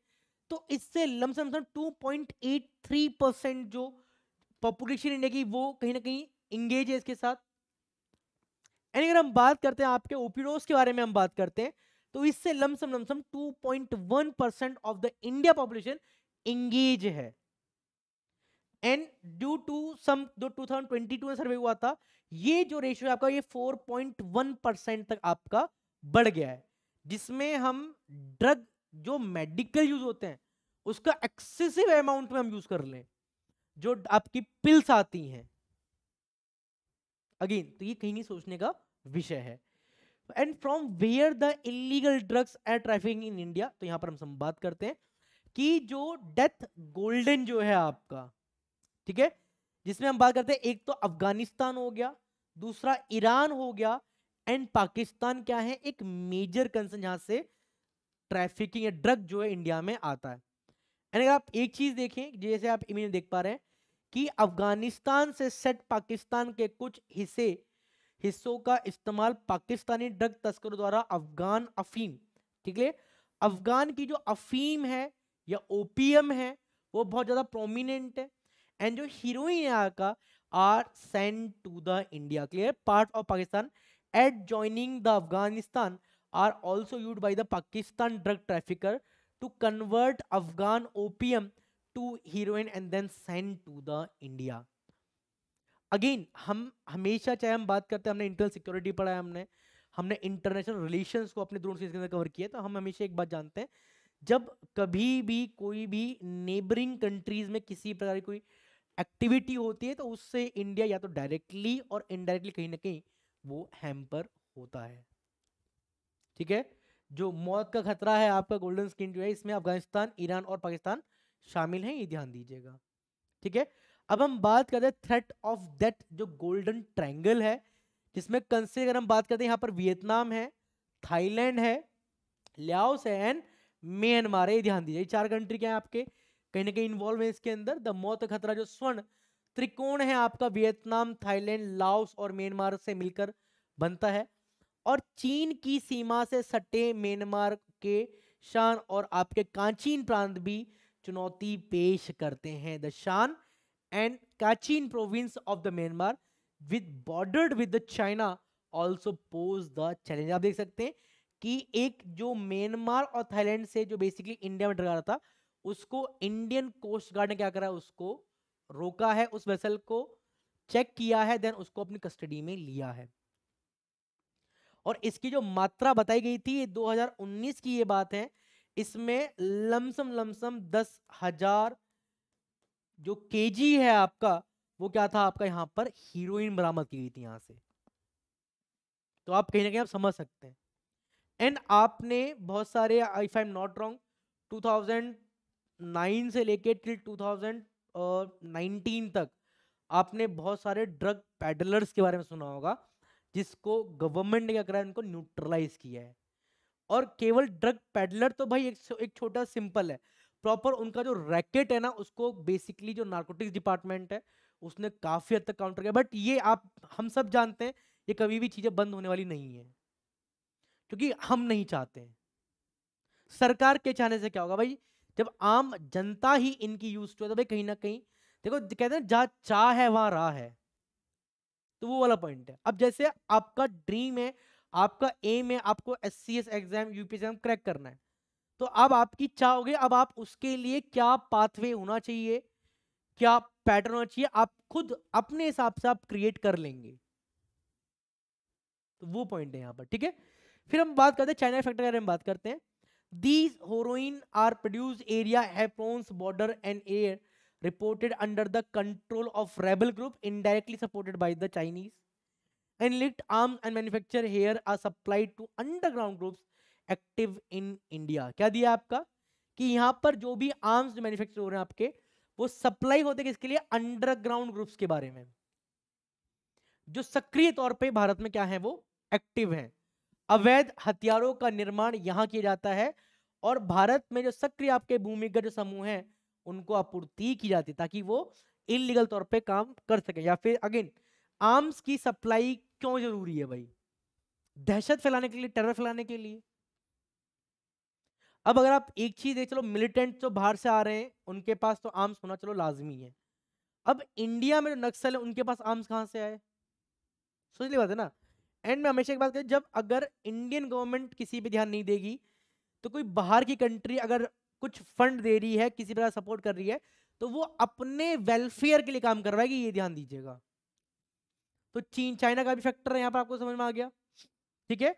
तो इससे लमसम 2.83% जो पॉपुलेशन इंडिया की वो कहीं ना कहीं इंगेज है इसके साथ। एंड अगर हम बात करते हैं आपके ओपिडोज के बारे में हम बात करते हैं तो इससे lump sum 2.1% of the India population engage है। एंड ड्यू टू सम जो 2022 में सर्वे हुआ था ये जो रेशियो है आपका ये 4.1% तक आपका बढ़ गया है, जिसमें हम ड्रग जो मेडिकल यूज होते हैं उसका एक्सेसिव अमाउंट में हम यूज कर लें, जो आपकी पिल्स आती हैं। अगेन तो ये कहीं नहीं सोचने का विषय है। And from where the illegal drugs are trafficking in India, तो यहां पर हम बात करते हैं कि जो डेथ गोल्डन जो है आपका, ठीक है, जिसमें हम बात करते हैं एक तो अफगानिस्तान हो गया, दूसरा ईरान हो गया, एंड पाकिस्तान क्या है एक मेजर कंसर्न जहां से ट्रैफिकिंग या ड्रग जो है इंडिया में आता है। एंड अगर आप एक चीज देखें जैसे आप इमेज में देख पा रहे हैं कि अफगानिस्तान से सेट पाकिस्तान के कुछ हिस्सों का इस्तेमाल पाकिस्तानी ड्रग तस्करों द्वारा अफगान अफीम, ठीक है, अफगान की जो अफीम है या ओपीएम है वो बहुत ज्यादा प्रोमिनेंट है। एंड जो हीरोइन यहाँ का are send to the India, clear, part of Pakistan at joining the Afghanistan are also used by the Pakistan drug trafficker to convert Afghan opium to heroin and then send to the India. Again हम हमेशा चाहे हम बात करते हैं, हमने इंटरनल सिक्योरिटी पढ़ा है, हमने इंटरनेशनल रिलेशंस को अपने दोनों चीज के अंदर कवर किया, तो हम हमेशा एक बात जानते हैं जब कभी भी कोई भी नेबरिंग कंट्रीज में किसी प्रकार की कोई एक्टिविटी होती है तो उससे इंडिया या तो डायरेक्टली और इनडायरेक्टली कहीं ना कहीं वो हैम्पर होता है, ठीक है। जो मौत का खतरा है आपका गोल्डन स्किन जो है इसमें अफगानिस्तान, ईरान और पाकिस्तान शामिल हैं, ये ध्यान दीजिएगा, ठीक है। अब हम बात करते हैं थ्रेट ऑफ दैट जो गोल्डन ट्रायंगल है, जिसमें कंसे अगर हम बात करते हैं यहाँ पर वियतनाम है, थाईलैंड है, लाओस है एंड म्यांमार है, ध्यान दीजिए चार कंट्री क्या है आपके कहीं ना कहीं इन्वॉल्व है इसके अंदर। द मौत का खतरा जो स्वर्ण त्रिकोण है आपका वियतनाम, थाईलैंड, लाओस और म्यांमार से मिलकर बनता है, और चीन की सीमा से सटे म्यांमार के शान और आपके काचीन प्रांत भी चुनौती पेश करते हैं। The Shan and Kachin province of the Myanmar with bordered with the China also pose the challenge. आप देख सकते हैं कि एक जो म्यांमार और थाईलैंड से जो बेसिकली इंडिया में डरा रहा था उसको इंडियन कोस्ट गार्ड ने क्या करा, उसको रोका है, उस वेसल को चेक किया है, देन उसको अपनी कस्टडी में लिया है। और इसकी जो मात्रा बताई गई थी 2019 की ये बात है, इसमें लमसम 10,000 जो केजी है आपका वो क्या था आपका यहाँ पर हीरोइन बरामद की गई थी यहाँ से, तो आप कहीं ना कहीं आप समझ सकते हैं। एंड आपने बहुत सारे if I am not wrong 2009 से लेके टिल 2019 तक आपने बहुत सारे ड्रग पैडलर्स के बारे में सुना होगा जिसको गवर्नमेंट ने क्या करा है, उनको न्यूट्रलाइज किया है। और केवल ड्रग पैडलर तो भाई एक छोटा सिंपल है, प्रॉपर उनका जो रैकेट है ना उसको बेसिकली जो नार्कोटिक्स डिपार्टमेंट है उसने काफी हद तक काउंटर किया। बट ये आप हम सब जानते हैं ये कभी भी चीजें बंद होने वाली नहीं है, क्योंकि हम नहीं चाहते हैं। सरकार के चाहने से क्या होगा भाई, जब आम जनता ही इनकी यूज टू है तो भाई कहीं ना कहीं देखो कहते हैं जहां चाह है वहां राह है, तो वो वाला पॉइंट है। अब जैसे आपका ड्रीम है, आपका एम है, आपको SCS exam, UPSC exam crack करना है, तो अब आपकी चाह होगी, अब आप उसके लिए क्या पाथवे होना चाहिए, क्या पैटर्न होना चाहिए, आप खुद अपने हिसाब से आप क्रिएट कर लेंगे। तो वो पॉइंट है यहाँ पर, ठीक है। फिर हम बात करते हैं चाइना फैक्टर के बारे में बात करते हैं। These heroin are produced area Hapon's border and air reported under the control of rebel group indirectly supported by the Chinese. And linked arms and manufacture here are supplied to underground groups active in India. क्या दिया आपका कि यहाँ पर जो भी arms manufacture हो रहे हैं आपके, वो सप्लाई होते किसके लिए, अंडरग्राउंड ग्रुप्स के बारे में, जो सक्रिय तौर पे भारत में क्या है, वो एक्टिव हैं। अवैध हथियारों का निर्माण यहां किया जाता है और भारत में जो सक्रिय आपके भूमिगत जो समूह हैं उनको आपूर्ति की जाती है ताकि वो इलीगल तौर पे काम कर सके। या फिर अगेन, आर्म्स की सप्लाई क्यों जरूरी है भाई, दहशत फैलाने के लिए, टेरर फैलाने के लिए। अब अगर आप एक चीज देख, चलो मिलिटेंट जो बाहर से आ रहे हैं उनके पास तो आर्म्स होना चलो लाजमी है, अब इंडिया में जो नक्सल है उनके पास आर्म्स कहां से आए, सोच ली बात है ना। एंड में हमेशा एक बात करें, जब अगर इंडियन गवर्नमेंट किसी पे ध्यान नहीं देगी तो कोई बाहर की कंट्री अगर कुछ फंड दे रही है, किसी प्रकार सपोर्ट कर रही है, तो वो अपने वेलफेयर के लिए काम करवाएगी, ये ध्यान दीजिएगा। तो चीन चाइना का भी फैक्टर है यहाँ पर, आपको समझ में आ गया, ठीक है।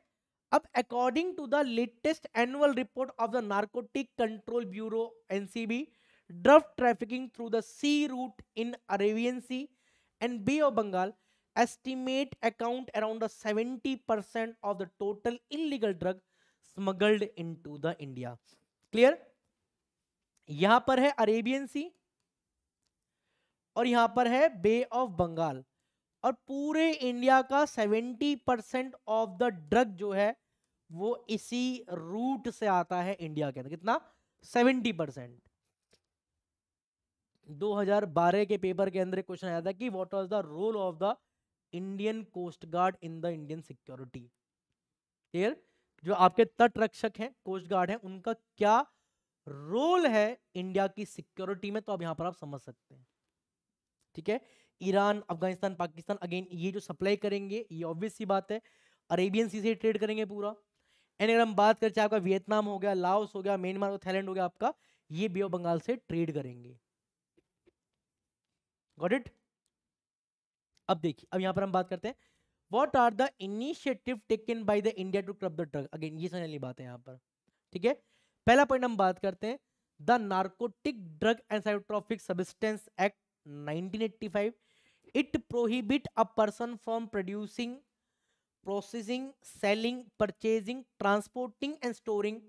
अब according to the latest annual report of the narcotic control bureau NCB, drug trafficking through the sea route in Arabian sea and bay of Bengal estimate account around 70% of the total illegal drug smuggled into the India. Clear? यहां पर है Arabian सी और यहां पर है बे of Bengal, और पूरे India का 70% ऑफ द ड्रग जो है वो इसी रूट से आता है इंडिया के अंदर। कितना? 70%। 2012 के पेपर के अंदर क्वेश्चन आया था कि what was the role of the Indian coast guard in the Indian security. Clear? जो आपके तट रक्षक हैं, कोस्ट गार्ड हैं, उनका क्या रोल है इंडिया की सिक्योरिटी में, तो अब यहां पर आप समझ सकते हैं, ठीक है। ईरान, अफगानिस्तान, पाकिस्तान, अगेन ये जो सप्लाई करेंगे, ये ऑब्वियस सी बात है अरेबियन सी से ट्रेड करेंगे पूरा। एंड अगर हम बात करें, चाहे आपका वियतनाम हो गया, लाओस हो गया, म्यांमार हो, थाईलैंड हो गया, आपका ये बे ऑफ बंगाल से ट्रेड करेंगे। Got it? अब देखिए, अब यहां पर हम बात करते हैं what are the initiative taken by the India to curb the drug. Again ये समझने वाली बात है यहां पर, ठीक है। पहला पॉइंट हम बात करते हैं the narcotic drug and psychotropic substance act 1985। It prohibit a person from producing, processing, selling, purchasing, transporting and storing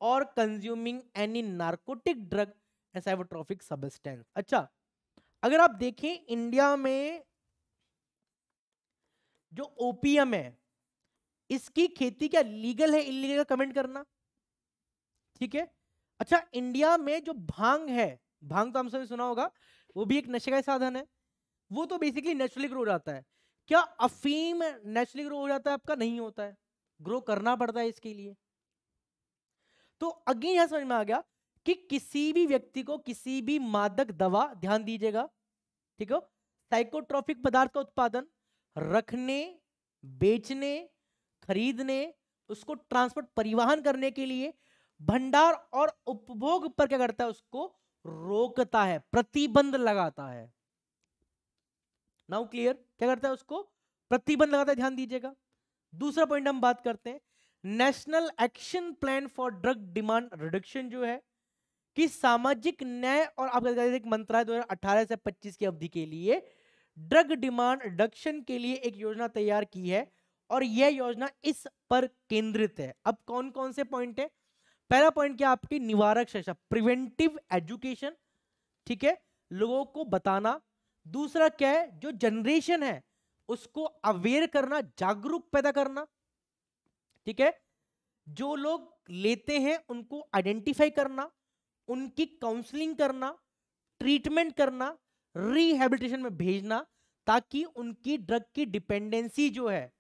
और consuming any narcotic drug and psychotropic substance. अच्छा, अगर आप देखें इंडिया में जो ओपीएम है, इसकी खेती क्या लीगल है इलीगल, कमेंट करना, ठीक है। अच्छा, इंडिया में जो भांग है, भांग तो हम सभी सुना होगा, वो भी एक नशे का साधन है, वो तो बेसिकली नेचुरली ग्रो हो जाता है। क्या अफीम नेचुरली ग्रो हो जाता है? आपका नहीं होता है, ग्रो करना पड़ता है इसके लिए। तो अगेन यहां समझ में आ गया कि किसी भी व्यक्ति को किसी भी मादक दवा, ध्यान दीजिएगा, ठीक है, साइकोट्रोपिक पदार्थ का उत्पादन, रखने, बेचने, खरीदने, उसको ट्रांसपोर्ट, परिवहन करने के लिए, भंडार और उपभोग पर क्या करता है, उसको रोकता है, प्रतिबंध लगाता है। Now clear? क्या करता है, उसको प्रतिबंध लगाता है, ध्यान दीजिएगा। दूसरा पॉइंट हम बात करते हैं national action plan for drug demand reduction, जो है कि सामाजिक न्याय और आर्थिक मंत्रालय 2018 से 25 की अवधि के लिए ड्रग डिमांड रिडक्शन के लिए एक योजना तैयार की है और यह योजना इस पर केंद्रित है। अब कौन कौन से पॉइंट है? पहला पॉइंट क्या, आपकी निवारक शिक्षा, प्रिवेंटिव एजुकेशन, ठीक है, लोगों को बताना। दूसरा क्या है, जो जनरेशन है उसको अवेयर करना, जागरूक पैदा करना, ठीक है। जो लोग लेते हैं उनको आइडेंटिफाई करना, उनकी काउंसलिंग करना, ट्रीटमेंट करना, रिहैबिलिटेशन में भेजना, ताकि उनकी ड्रग की डिपेंडेंसी जो है,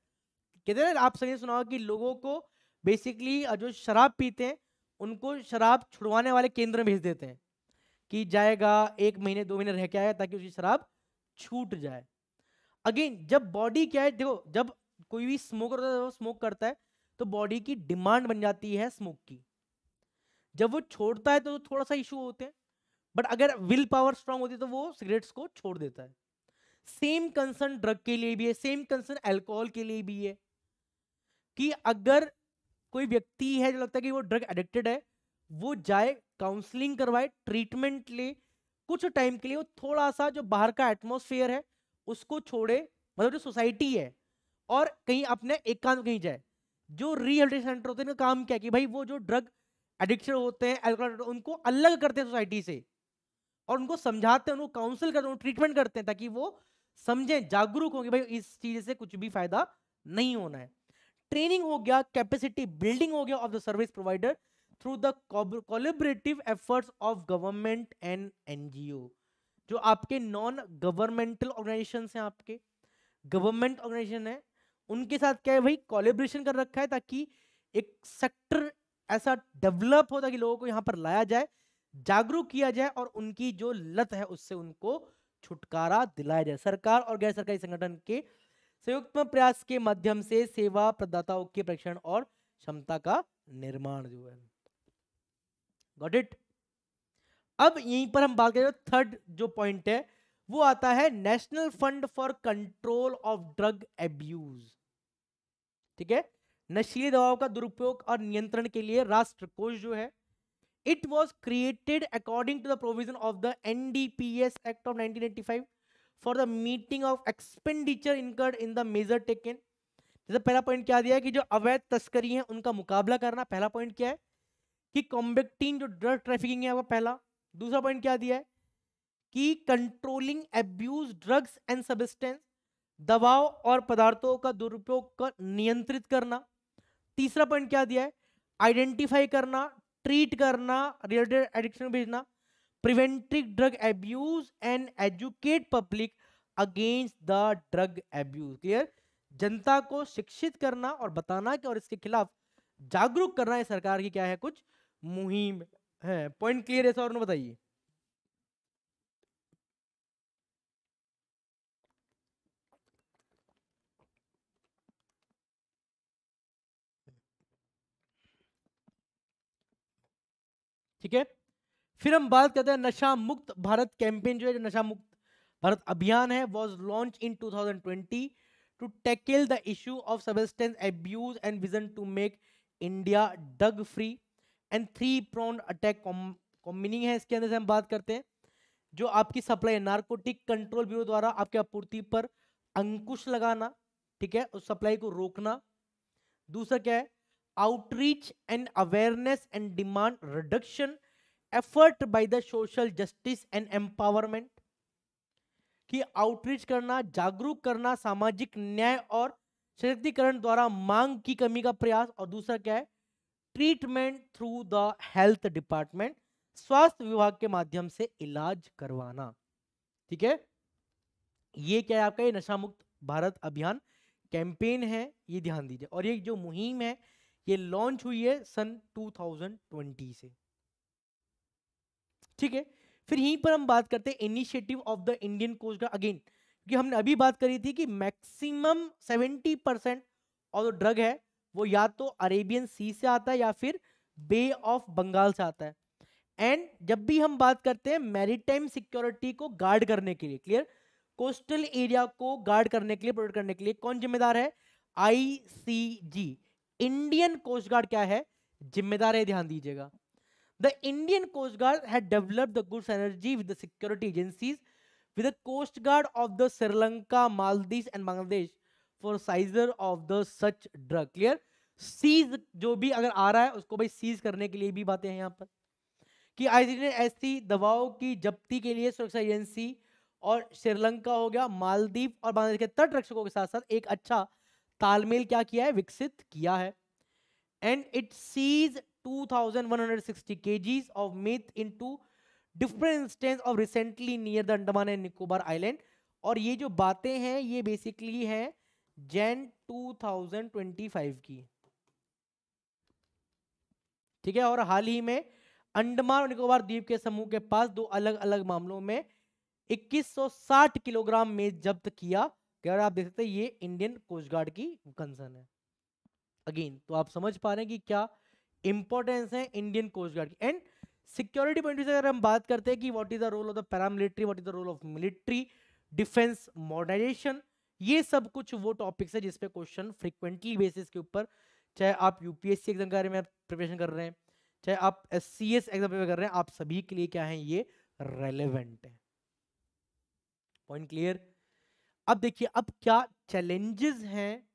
कहते हैं आप सभी ने सुना होगा कि लोगों को बेसिकली जो शराब पीते हैं उनको शराब छुड़वाने वाले केंद्र में भेज देते हैं कि जाएगा 1 महीने 2 महीने रह के आएगा ताकि उसकी शराब छूट जाए। अगेन जब बॉडी क्या है, देखो जब कोई भी स्मोकर होता है, वो स्मोक करता है तो बॉडी की डिमांड बन जाती है स्मोक की। जब वो छोड़ता है तो थोड़ा सा इशू होते हैं, बट अगर विल पावर स्ट्रांग होती है तो वो सिगरेट्स को छोड़ देता है। सेम कंसर्न ड्रग के लिए भी है, सेम कंसर्न अल्कोहल के लिए भी है कि अगर कोई व्यक्ति है जो लगता है कि वो ड्रग एडिक्टेड है, वो जाए काउंसलिंग करवाए, ट्रीटमेंट ले, कुछ टाइम के लिए वो थोड़ा सा जो बाहर का एटमॉस्फेयर है उसको छोड़े, मतलब जो सोसाइटी है, और कहीं अपने एकांत कहीं जाए। जो रिहेबिलिटेशन सेंटर होते हैं उनका काम क्या है कि भाई वो जो ड्रग एडिक्शन होते हैं, अल्कोहल, उनको अलग करते हैं सोसाइटी से, और उनको समझाते हैं, उनको काउंसिल करते हैं, ट्रीटमेंट करते हैं, ताकि वो समझें, जागरूक होंगे भाई इस चीज से कुछ भी फायदा नहीं होना है। ट्रेनिंग हो गया, कैपेसिटी बिल्डिंग हो गया of the service provider through the collaborative efforts of government and NGO. जो आपके नॉन गवर्नमेंटल ऑर्गेनाइजेशन हैं, आपके गवर्नमेंट ऑर्गेनाइजेशन है, उनके साथ क्या है भाई, कोलैबोरेशन कर रखा है, ताकि एक सेक्टर ऐसा डेवलप हो ताकि लोगों को यहाँ पर लाया जाए, जागरूक किया जाए, और उनकी जो लत है उससे उनको छुटकारा दिलाया जाए। सरकार और गैर सरकारी संगठन के संयुक्त प्रयास के माध्यम से सेवा प्रदाताओं के प्रशिक्षण और क्षमता का निर्माण जो है। Got it. अब यहीं पर हम बात करें, थर्ड जो पॉइंट है वो आता है national fund for control of drug abuse. ठीक है, नशीली दवाओं का दुरुपयोग और नियंत्रण के लिए राष्ट्र कोष जो है, it was created according to the provision of the NDPS act of 1985 for the meeting of expenditure incurred in the major taken. जैसे पहला पॉइंट क्या दिया है कि जो अवैध तस्करी है उनका मुकाबला करना, पहला पॉइंट क्या है कि कॉम्बैक्टिंग जो ड्रग ट्रैफिकिंग है वो पहला। दूसरा पॉइंट क्या दिया है कि controlling abuse drugs and substance, दवाओं और पदार्थों का दुरुपयोग को नियंत्रित करना। तीसरा पॉइंट क्या दिया है, आइडेंटिफाई करना, ट्रीट करना, रिलेटेड एडिक्शन भेजना, preventing drug abuse and educate public against the drug abuse. Clear, जनता को शिक्षित करना और बताना कि और इसके खिलाफ जागरूक करना है सरकार की क्या है कुछ मुहिम है। पॉइंट क्लियर है सर, बताइए। ठीक है, फिर हम बात करते हैं नशा मुक्त भारत कैंपेन जो है, जो नशा मुक्त भारत अभियान है, was launched in 2020 to tackle the issue of substance abuse and vision to make India drug free and three prong attack combining है। इसके अंदर से हम बात करते हैं जो आपकी सप्लाई नारकोटिक कंट्रोल ब्यूरो द्वारा आपके आपूर्ति पर अंकुश लगाना, ठीक है, उस सप्लाई को रोकना। दूसरा क्या है, outreach and awareness and demand reduction effort by the social justice and empowerment, कि आउटरीच करना, जागरूक करना, सामाजिक न्याय और सशक्तिकरण द्वारा मांग की कमी का प्रयास। और दूसरा क्या है, treatment through the health department, स्वास्थ्य विभाग के माध्यम से इलाज करवाना। ठीक है, ये क्या है आपका, ये नशा मुक्त भारत अभियान कैंपेन है, ये ध्यान दीजिए। और ये जो मुहिम है ये लॉन्च हुई है सन 2020 से। ठीक है, फिर यहीं पर हम बात करते हैं initiative of the Indian coast guard. Again क्योंकि हमने अभी बात करी थी कि मैक्सिमम 70% ऑफ जो ड्रग है वो या तो अरेबियन सी से आता है या फिर बे ऑफ बंगाल से आता है। एंड जब भी हम बात करते हैं मैरीटाइम सिक्योरिटी को गार्ड करने के लिए, क्लियर, कोस्टल एरिया को गार्ड करने के लिए, प्रोटेक्ट करने के लिए कौन जिम्मेदार है, आईसीजी, इंडियन कोस्ट गार्ड क्या है, जिम्मेदार है, ध्यान दीजिएगा। The Indian Coast Guard had developed the good synergy with the security agencies with the Coast Guard of the Sri Lanka, Maldives and Bangladesh for seizure of the such drug. Clear? Seize जो भी अगर आ रहा है उसको भाई seize करने के लिए भी बातें हैं यहाँ पर कि आईसीजी ने ऐसी दवाओं की जब्ती के लिए सुरक्षा एजेंसी और श्रीलंका हो गया, मालदीव और बांग्लादेश के तट रक्षकों के साथ साथ एक अच्छा तालमेल क्या किया है, विकसित किया है। And it seize 2160 kgs of meth into different instances of recently near the Andaman and Nicobar Island। और ये जो बातें हैं ये बेसिकली है जैन 2025 की। ठीक है, और हाल ही में अंडमान और निकोबार द्वीप के समूह के पास दो अलग अलग मामलों में 2160 किलोग्राम में जब्त किया क्या आप देख सकते हैं ये इंडियन कोस्ट गार्ड की कंसर्न है। अगेन तो आप समझ पा रहे हैं कि क्या इंपॉर्टेंस है इंडियन कोस्ट गार्ड की। एंड सिक्योरिटी पॉइंट से अगर हम बात करते हैं कि what is the role of the paramilitary, what is the role of military, defence, modernisation, ये सब कुछ वो टॉपिक्स है जिसपे क्वेश्चन फ्रीक्वेंटली बेसिस के ऊपर, चाहे आप यूपीएससी एग्जाम के बारे में प्रिपरेशन कर रहे हैं, चाहे आप एससीएस एग्जाम प्रिपेयर कर रहे हैं, आप सभी के लिए क्या है ये रेलेवेंट है। Point clear. अब देखिए अब क्या चैलेंजेस हैं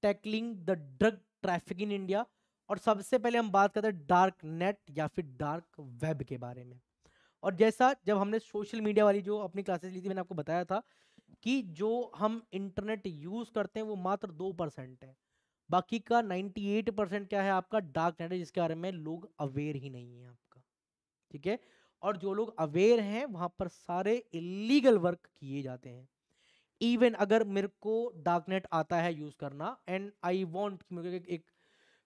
tackling the drug traffic in India. और सबसे पहले हम बात करते हैं डार्क नेट या फिर डार्क वेब के बारे में। और जैसा जब हमने सोशल मीडिया वाली जो अपनी क्लासेस ली थी मैंने आपको बताया था कि जो हम इंटरनेट यूज करते हैं वो मात्र 2% है, बाकी का 98% क्या है आपका डार्क नेट है, जिसके बारे में लोग अवेयर ही नहीं है आपका। ठीक है, और जो लोग अवेयर हैं वहां पर सारे इलीगल वर्क किए जाते हैं। इवन अगर मेरे को डार्क नेट आता है यूज करना एंड आई वांट मुझे एक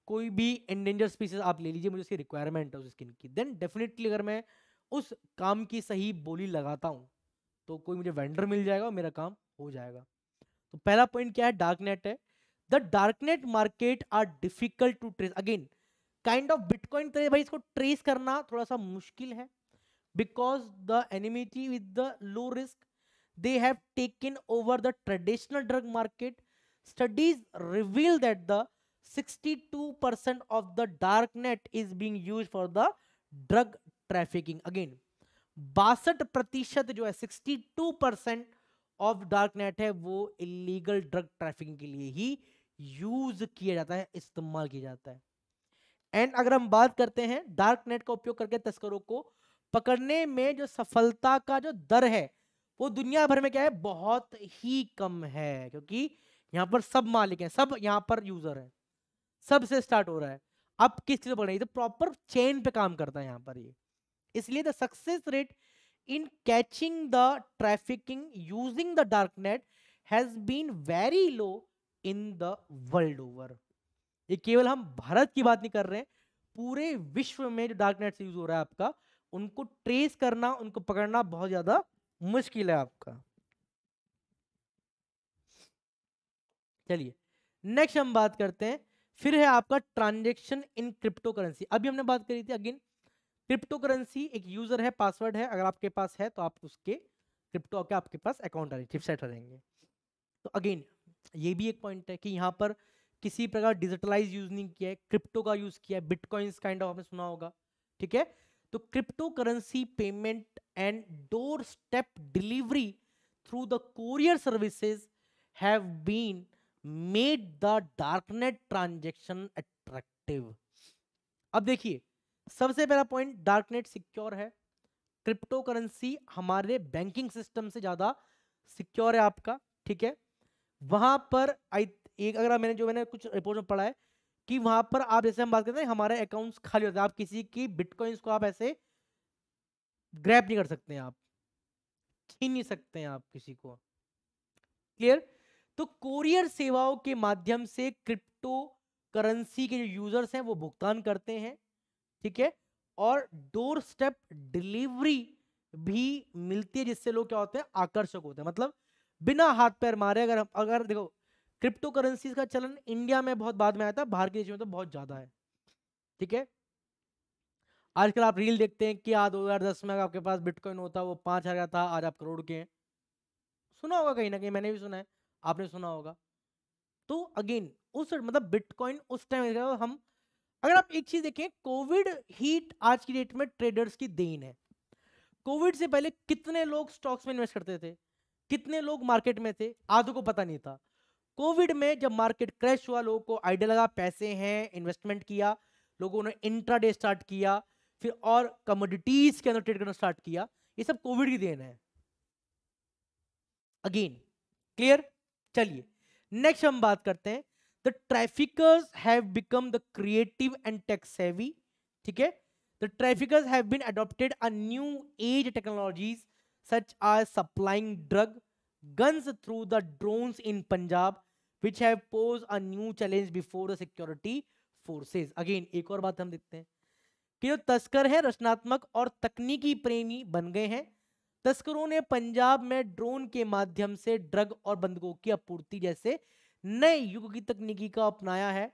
कोई भी एंडेंजर स्पीसीज आप ले लीजिए, मुझे उसकी रिक्वायरमेंट है उस स्किन की, देन डेफिनेटली अगर मैं उस काम की सही बोली लगाता हूँ तो कोई मुझे वेंडर मिल जाएगा और मेरा काम हो जाएगा। तो पहला पॉइंट क्या है, डार्क नेट है। The dark net market are difficult to trace. Again kind of bitcoin तरह भाई इसको ट्रेस करना थोड़ा सा मुश्किल है, because the anonymity with the low risk they have taken over the traditional drug market. Studies reveal that the 62% of the dark net is being used for the drug trafficking. Again 62% जो है 62% of dark net है वो illegal drug trafficking के लिए ही use किया जाता है, इस्तेमाल किया जाता है। एंड अगर हम बात करते हैं डार्क नेट का उपयोग करके तस्करों को पकड़ने में जो सफलता का जो दर है वो दुनिया भर में क्या है बहुत ही कम है, क्योंकि यहाँ पर सब मालिक हैं, सब यहाँ पर यूजर हैं, सबसे स्टार्ट हो रहा है। अब किस चीज पकड़ रही है तो प्रॉपर चेन पे काम करता है यहाँ पर ये। इसलिए the success rate in catching the trafficking using the dark net has been very low in the world over. ये केवल हम भारत की बात नहीं कर रहे हैं, पूरे विश्व में जो डार्क नेट से यूज हो रहा है आपका, उनको ट्रेस करना, उनको पकड़ना बहुत ज्यादा मुश्किल है आपका। चलिए नेक्स्ट हम बात करते हैं, फिर है आपका ट्रांजैक्शन इन क्रिप्टो करेंसी। अभी हमने बात करी थी अगेन क्रिप्टो करेंसी एक यूजर है, पासवर्ड है, अगर आपके पास है तो आप उसके क्रिप्टो के आपके पास अकाउंट चिपसेट रहेंगे। तो अगेन ये भी एक पॉइंट है कि यहाँ पर किसी प्रकार डिजिटलाइज यूज नहीं किया है, क्रिप्टो का यूज किया है, बिटकॉइंस काइंड ऑफ आपने सुना होगा। ठीक है, तो cryptocurrency payment and doorstep delivery through the courier services have been made the darknet transaction attractive. अब देखिए सबसे पहला पॉइंट, डार्कनेट सिक्योर है, क्रिप्टो करेंसी हमारे बैंकिंग सिस्टम से ज्यादा सिक्योर है आपका। ठीक है, वहां पर एक अगर मैंने कुछ रिपोर्ट में पढ़ा है कि वहां पर आप जैसे हम बात करते हैं हमारे अकाउंट्स खाली होते हैं, आप किसी की बिटकॉइंस को आप ऐसे ग्रैब नहीं कर सकते हैं, आप छीन नहीं सकते हैं आप किसी को। क्लियर। तो कोरियर सेवाओं के माध्यम से क्रिप्टो करेंसी के जो यूजर्स हैं वो भुगतान करते हैं। ठीक है, और डोर स्टेप डिलीवरी भी मिलती है, जिससे लोग क्या होते हैं आकर्षक होते हैं, मतलब बिना हाथ पैर मारे। अगर देखो क्रिप्टो करेंसीज का चलन इंडिया में बहुत बाद में आया था, बाहर के देशों में तो बहुत ज्यादा है। ठीक है, आजकल आप रील देखते हैं कि 2010 में आपके पास बिटकॉइन होता वो 5,000 का था, आज आप करोड़ के हैं। सुना होगा कहीं ना कहीं, मैंने भी सुना है, आपने सुना होगा। तो अगेन उस मतलब बिटकॉइन उस टाइम हम अगर आप एक चीज देखें, कोविड हीट आज की डेट में ट्रेडर्स की देन है। कोविड से पहले कितने लोग स्टॉक्स में इन्वेस्ट करते थे, कितने लोग मार्केट में थे, आधों को पता नहीं था। कोविड में जब मार्केट क्रैश हुआ, लोगों को आइडिया लगा, पैसे हैं, इन्वेस्टमेंट किया, लोगों ने इंट्राडे स्टार्ट किया, फिर और कमोडिटीज के अंदर ट्रेड करना स्टार्ट किया। ये सब कोविड की देन है। Again clear. चलिए नेक्स्ट हम बात करते हैं, the traffickers have become the creative and tech savvy. ठीक है, the traffickers have been adopted a new age technologies such as supplying drug guns through the drones in Punjab, which have posed a new challenge before the security forces. Again एक और बात हम देखते हैं कि जो तस्कर है रचनात्मक और तकनीकी प्रेमी बन गए हैं, तस्करों ने पंजाब में ड्रोन के माध्यम से ड्रग और बंदूकों की आपूर्ति जैसे नए युग की तकनीकी का अपनाया है,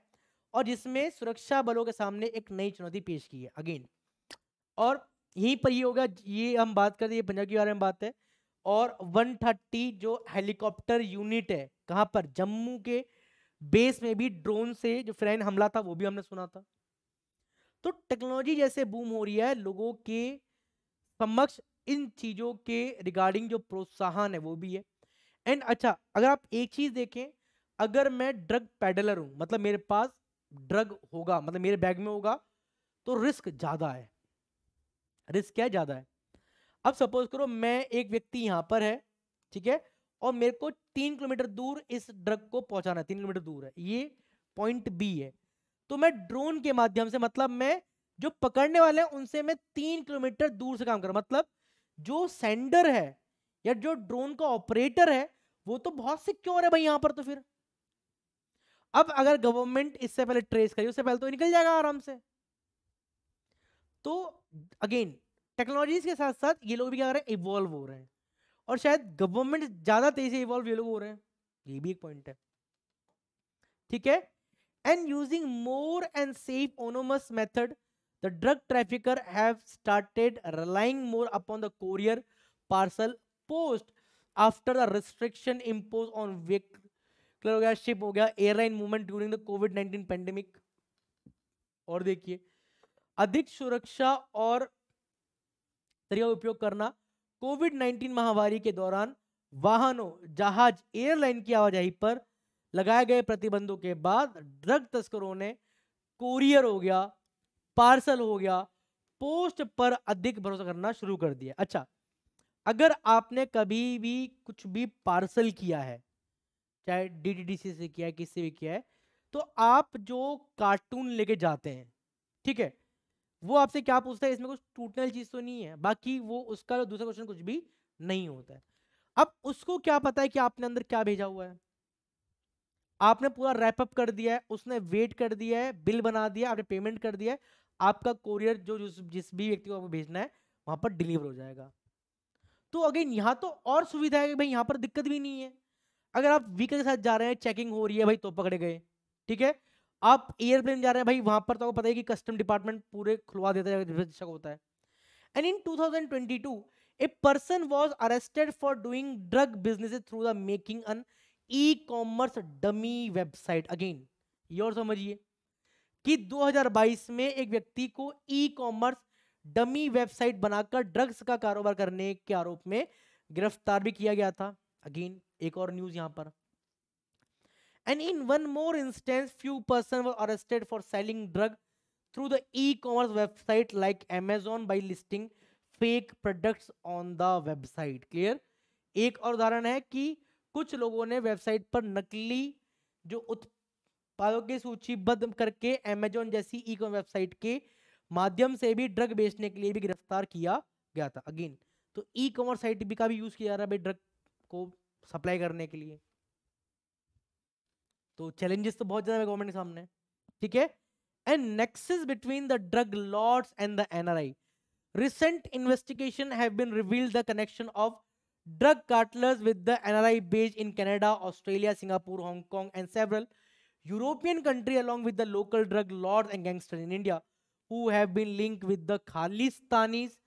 और जिसमें सुरक्षा बलों के सामने एक नई चुनौती पेश की है अगेन। और यहीं पर ये होगा, ये हम बात करें, ये पंजाब के बारे में बात है। और 130 जो हेलीकॉप्टर यूनिट है, कहां पर, जम्मू के बेस में भी ड्रोन से जो फ्रेंड हमला था वो भी हमने सुना था। तो टेक्नोलॉजी जैसे बूम हो रही है, लोगों के समक्ष इन चीजों के रिगार्डिंग जो प्रोत्साहन है वो भी है। एंड अच्छा, अगर आप एक चीज देखें, अगर मैं ड्रग पैडलर हूं, मतलब मेरे पास ड्रग होगा, मतलब मेरे बैग में होगा, तो रिस्क ज्यादा है। रिस्क क्या ज्यादा है? अब सपोज करो मैं एक व्यक्ति यहां पर है, ठीक है, और मेरे को 3 किलोमीटर दूर इस ड्रग को पहुंचाना है, 3 किलोमीटर दूर है, ये पॉइंट बी है। तो मैं ड्रोन के माध्यम से, मतलब मैं जो पकड़ने वाले हैं उनसे मैं 3 किलोमीटर दूर से काम कर रहा हूं। मतलब जो सेंडर है या जो ड्रोन का ऑपरेटर है वो तो बहुत सिक्योर है भाई यहां पर। तो फिर अब अगर गवर्नमेंट इससे पहले ट्रेस करे, उससे पहले तो निकल जाएगा आराम से। तो अगेन टेक्नोलॉजीज के साथ साथ ये लोग भी क्या कर रहे हैं, इवॉल्व हो रहे हैं, और शायद गवर्नमेंट ज्यादा तेजी से इवॉल्व ये लोग हो रहे हैं, ये भी एक पॉइंट है, ठीक है। And using more and safe anonymous method, the drug trafficker have started relying more upon the courier parcel post after the restriction imposed on vehicle हो गया, शिप हो गया, airline movement during the covid pandemic. और देखिए, अधिक सुरक्षा और तरीका का उपयोग करना, कोविड-19 महामारी के दौरान वाहनों, जहाज, एयरलाइन की आवाजाही पर लगाए गए प्रतिबंधों के बाद ड्रग तस्करों ने कोरियर हो गया, पार्सल हो गया, पोस्ट पर अधिक भरोसा करना शुरू कर दिया। अच्छा, अगर आपने कभी भी कुछ भी पार्सल किया है, चाहे डीटीडीसी से किया है, किससे भी किया है, तो आप जो कार्टून लेके जाते हैं, ठीक है, वो आपसे क्या पूछता है, इसमें कुछ टूटने वाली चीज तो नहीं है, बाकी वो उसका दूसरा क्वेश्चन कुछ भी नहीं होता है। अब उसको क्या पता है कि आपने अंदर क्या भेजा हुआ है? आपने पूरा रैप अप कर दिया है, उसने वेट कर दिया है, बिल बना दिया, आपने पेमेंट कर दिया है, आपका कोरियर जो जिस भी व्यक्ति को आपको भेजना है वहां पर डिलीवर हो जाएगा। तो अगेन यहाँ तो और सुविधा है कि भाई यहाँ पर दिक्कत भी नहीं है। अगर आप व्हीकल के साथ जा रहे हैं, चेकिंग हो रही है भाई, तो पकड़े गए, ठीक है। आप एयरप्लेन जा रहे हैं भाई, वहां पर तो आपको पता है कि कस्टम डिपार्टमेंट पूरे खुलवा देता है, होता है। And in 2022 a person was arrested for doing drug business through the making an e-commerce dummy website। Again ये और समझिए कि 2022 में एक व्यक्ति को ई कॉमर्स डमी वेबसाइट बनाकर ड्रग्स का कारोबार करने के आरोप में गिरफ्तार भी किया गया था। अगेन एक और न्यूज यहां पर। And in one more instance few person were arrested for selling drug through the e commerce website like Amazon by listing fake products on the website. Clear? एक और उदाहरण है कि कुछ लोगों ने वेबसाइट पर नकली जो उत्पादों की सूचीबद्ध करके Amazon जैसी ई कॉमर्स वेबसाइट के माध्यम से भी ड्रग बेचने के लिए भी गिरफ्तार किया गया था। अगेन तो ई कॉमर्स साइट भी का भी यूज किया जा रहा है भाई ड्रग को सप्लाई करने के लिए। तो चैलेंजेस तो बहुत ज्यादा गवर्नमेंट के सामने, ठीक है। And nexus between the drug lords and the NRI, recent investigation have been revealed the connection of drug cartels with the NRI based in Canada, Australia, Singapore, Hong Kong and several European countries, along with the local drug lords and gangsters in India who have been linked with the Khalistanis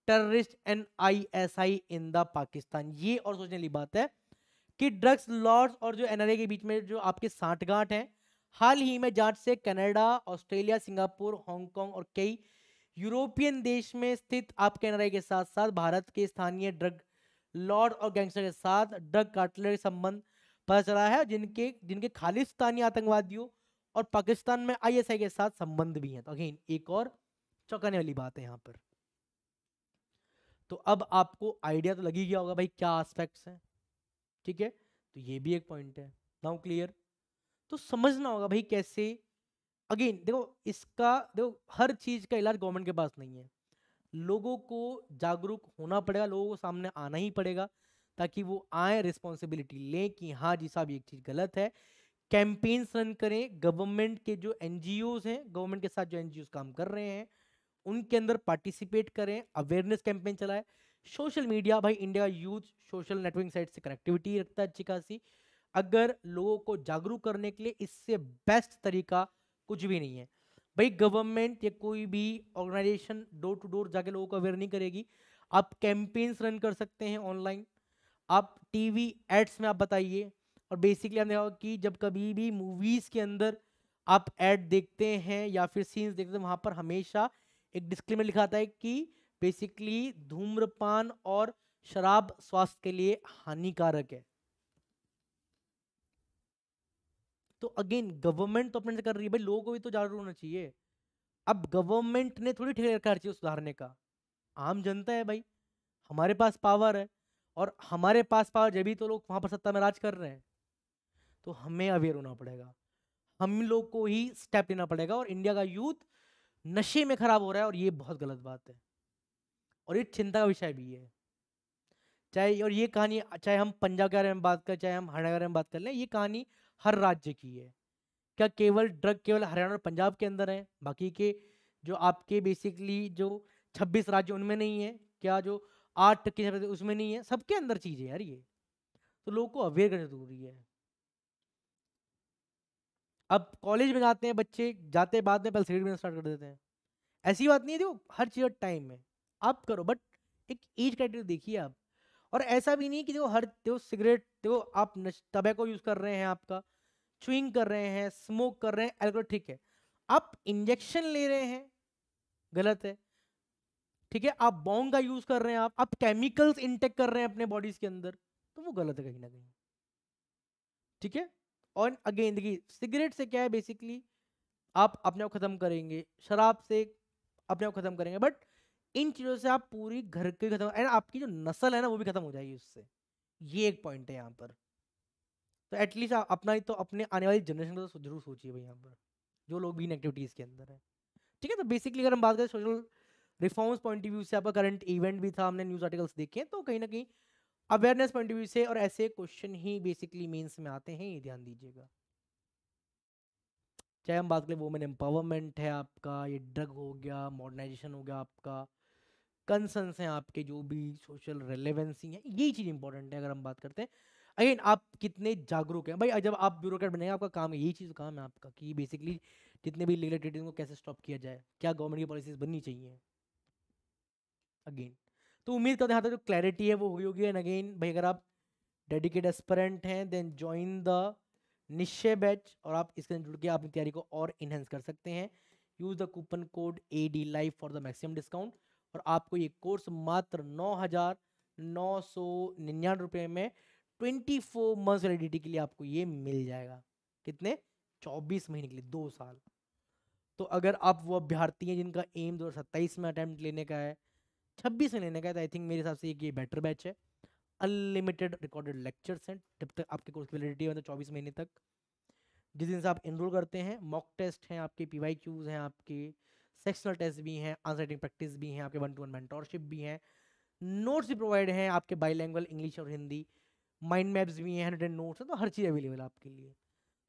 terrorist and ISI in the Pakistan। ये और सोचने वाली बात है कि drugs Lord's और जो NRI के बीच में जो आपके सांठगांठ हैं, हाल ही में जांच से कनाडा, ऑस्ट्रेलिया, सिंगापुर, हांगकांग और कई यूरोपियन देश में स्थित आपके एनआरआई के साथ साथ भारत के स्थानीय ड्रग लॉर्ड और गैंगस्टर के साथ ड्रग कार्टेल के संबंध पता चला है, जिनके जिनके खालिस्तानी आतंकवादियों और पाकिस्तान में आईएसआई के साथ संबंध भी हैं। तो अगेन एक और चौंकाने वाली बात है यहाँ पर। तो अब आपको आइडिया तो लगी गया होगा भाई क्या एस्पेक्ट्स हैं, ठीक है। तो ये भी एक पॉइंट है। Now clear? तो समझना होगा भाई कैसे। अगेन देखो, इसका देखो हर चीज का इलाज गवर्नमेंट के पास नहीं है, लोगों को जागरूक होना पड़ेगा, लोगों को सामने आना ही पड़ेगा ताकि वो आए, रिस्पॉन्सिबिलिटी लें कि हाँ जी साहब ये एक चीज गलत है। कैंपेन्स रन करें, गवर्नमेंट के जो एनजीओज हैं, गवर्नमेंट के साथ जो एनजीओज काम कर रहे हैं उनके अंदर पार्टिसिपेट करें, अवेयरनेस कैंपेन चलाएं, सोशल मीडिया, भाई India youth social networking site से कनेक्टिविटी रखता है अच्छी खासी। अगर लोगों को जागरूक करने के लिए इससे बेस्ट तरीका कुछ भी नहीं है। भाई गवर्नमेंट या कोई भी ऑर्गेनाइजेशन डोर टू डोर जाके लोगों को अवेयर नहीं करेगी। आप कैंपेन्स रन कर सकते हैं ऑनलाइन, आप टीवी एड्स में आप बताइए। और बेसिकली हमने देखा कि जब कभी भी मूवीज के अंदर आप एड देखते हैं या फिर सीन्स देखते हैं, वहां पर हमेशा एक डिस्क्लेमर लिखा आता है कि बेसिकली धूम्रपान और शराब स्वास्थ्य के लिए हानिकारक है। तो अगेन गवर्नमेंट तो अपने से कर रही है, भाई लोगों को भी तो जागरूक होना चाहिए। अब गवर्नमेंट ने थोड़ी ठेका रखा हर चीज सुधारने का, आम जनता है भाई, हमारे पास पावर है। और हमारे पास पावर जब भी तो लोग वहां पर सत्ता में राज कर रहे हैं। तो हमें अवेयर होना पड़ेगा, हम लोग को ही स्टेप लेना पड़ेगा। और इंडिया का यूथ नशे में खराब हो रहा है और ये बहुत गलत बात है और ये चिंता का विषय भी है। चाहे और ये कहानी चाहे हम पंजाब के बारे में बात करें, चाहे हम हरियाणा के बारे में बात कर लें, ये कहानी हर राज्य की है। क्या केवल ड्रग केवल हरियाणा और पंजाब के अंदर है, बाकी के जो आपके बेसिकली जो 26 राज्य उनमें नहीं है क्या, जो 8 के उसमें नहीं है, सबके अंदर चीज है यार ये। तो लोगों को अवेयर करना जरूरी है। अब कॉलेज में जाते हैं बच्चे, जाते बाद में पहले सिगरेट पीना स्टार्ट कर देते हैं। ऐसी बात नहीं है, देखो हर चीज टाइम में आप करो, बट एक एज क्राइटेरिया देखिए आप। और ऐसा भी नहीं कि देखो हर देखो सिगरेट देखो आप टबैको यूज कर रहे हैं, आपका च्युइंग कर रहे हैं, स्मोक कर रहे हैं, अल्कोहल ठीक है। आप इंजेक्शन ले रहे हैं, गलत है। ठीक है, आप बॉन्ग का यूज कर रहे हैं, आप केमिकल्स इंटेक कर रहे हैं अपने बॉडीज के अंदर, तो वो गलत है कहीं ना कहीं। ठीक है। और अगेन देखिए सिगरेट से क्या है, बेसिकली आप अपने आप खत्म करेंगे, शराब से अपने आप खत्म करेंगे, बट इन चीजों से आप पूरी घर के खत्म एंड आपकी जो नस्ल है ना वो भी खत्म हो जाएगी उससे। ये एक पॉइंट है यहाँ पर। तो एटलीस्ट आप अपना ही तो अपने आने वाली जनरेशन को तो जरूर सोचिए भाई यहाँ पर, जो लोग भी इन एक्टिविटीज के अंदर है। ठीक है, तो बेसिकली अगर हम बात करें social reforms point of view से, आपका करंट इवेंट भी था, हमने न्यूज आर्टिकल्स देखे, तो कहीं ना कहीं अवेयरनेस पॉइंट ऑफ व्यू से और ऐसे क्वेश्चन ही बेसिकली मेंस में आते हैं, ये ध्यान दीजिएगा। चाहे हम बात करें वुमेन एम्पावरमेंट है आपका, ये ड्रग हो गया, मॉडर्नाइजेशन हो गया आपका, कंसर्न्स हैं आपके, जो भी सोशल रेलेवेंसी है, यही चीज़ इंपॉर्टेंट है अगर हम बात करते हैं। अगेन आप कितने जागरूक हैं भाई, जब आप ब्यूरोक्रेट बनेंगे आपका काम है, यही चीज़ काम है आपका कि बेसिकली जितने भी लीगल एक्टिविटीज को कैसे स्टॉप किया जाए, क्या गवर्नमेंट की पॉलिसीज बननी चाहिए। अगेन तो उम्मीद करते हैं यहाँ तक जो क्लैरिटी है वो हुई होगी। एंड अगेन भाई अगर आप डेडिकेट एस्पिरेंट हैं देन ज्वाइन द निश्चय बैच, और आप इसके साथ जुड़ के अपनी तैयारी को और इनहेंस कर सकते हैं। Use the coupon code AD Live for the maximum discount, और आपको ये कोर्स मात्र 9,999 रुपये में 24 मंथ्स वैलिडिटी के लिए आपको ये मिल जाएगा। कितने? 24 महीने के लिए, 2 साल। तो अगर आप वो अभ्यर्थी हैं जिनका एम 2027 में अटेम्प्ट लेने का है, 26 में लेने का है, तो आई थिंक मेरे हिसाब से ये बेटर बैच है। अनलिमिटेड रिकॉर्डेड लेक्चर्स हैं जब तक आपके कोर्स की वैलिडिटी है, मतलब 24 महीने तक। जिस दिन से आप इनरोल करते हैं मॉक टेस्ट हैं आपके, PYQs हैं आपके, सेक्शनल टेस्ट भी हैं, आंसर राइटिंग प्रैक्टिस भी हैं आपके, 1-to-1 मेंटोरशिप भी हैं, नोट्स भी प्रोवाइड हैं आपके बाईलैंग्वेज इंग्लिश और हिंदी, माइंड मैप्स भी हैं, 100 नोट्स हैं, तो हर चीज़ अवेलेबल है आपके लिए।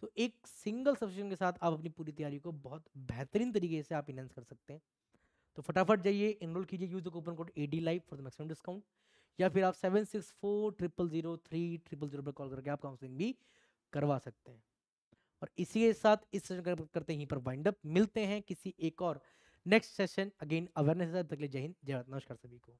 तो एक सिंगल सब्सक्रिप्शन के साथ आप अपनी पूरी तैयारी को बहुत बेहतरीन तरीके से आप इनहेंस कर सकते हैं। तो फटाफट जाइए इनरोल कीजिए, use the coupon code AD Live for the maximum discount, या फिर आप 76400300 पर कॉल करके आप काउंसलिंग भी करवा सकते हैं। और इसी के साथ इस सेशन करते ही पर वाइंड अप, मिलते हैं किसी एक और नेक्स्ट सेशन अगेन अवेयरनेस। तक के लिए जय हिंद, जय भारत, नमस्कार सभी को।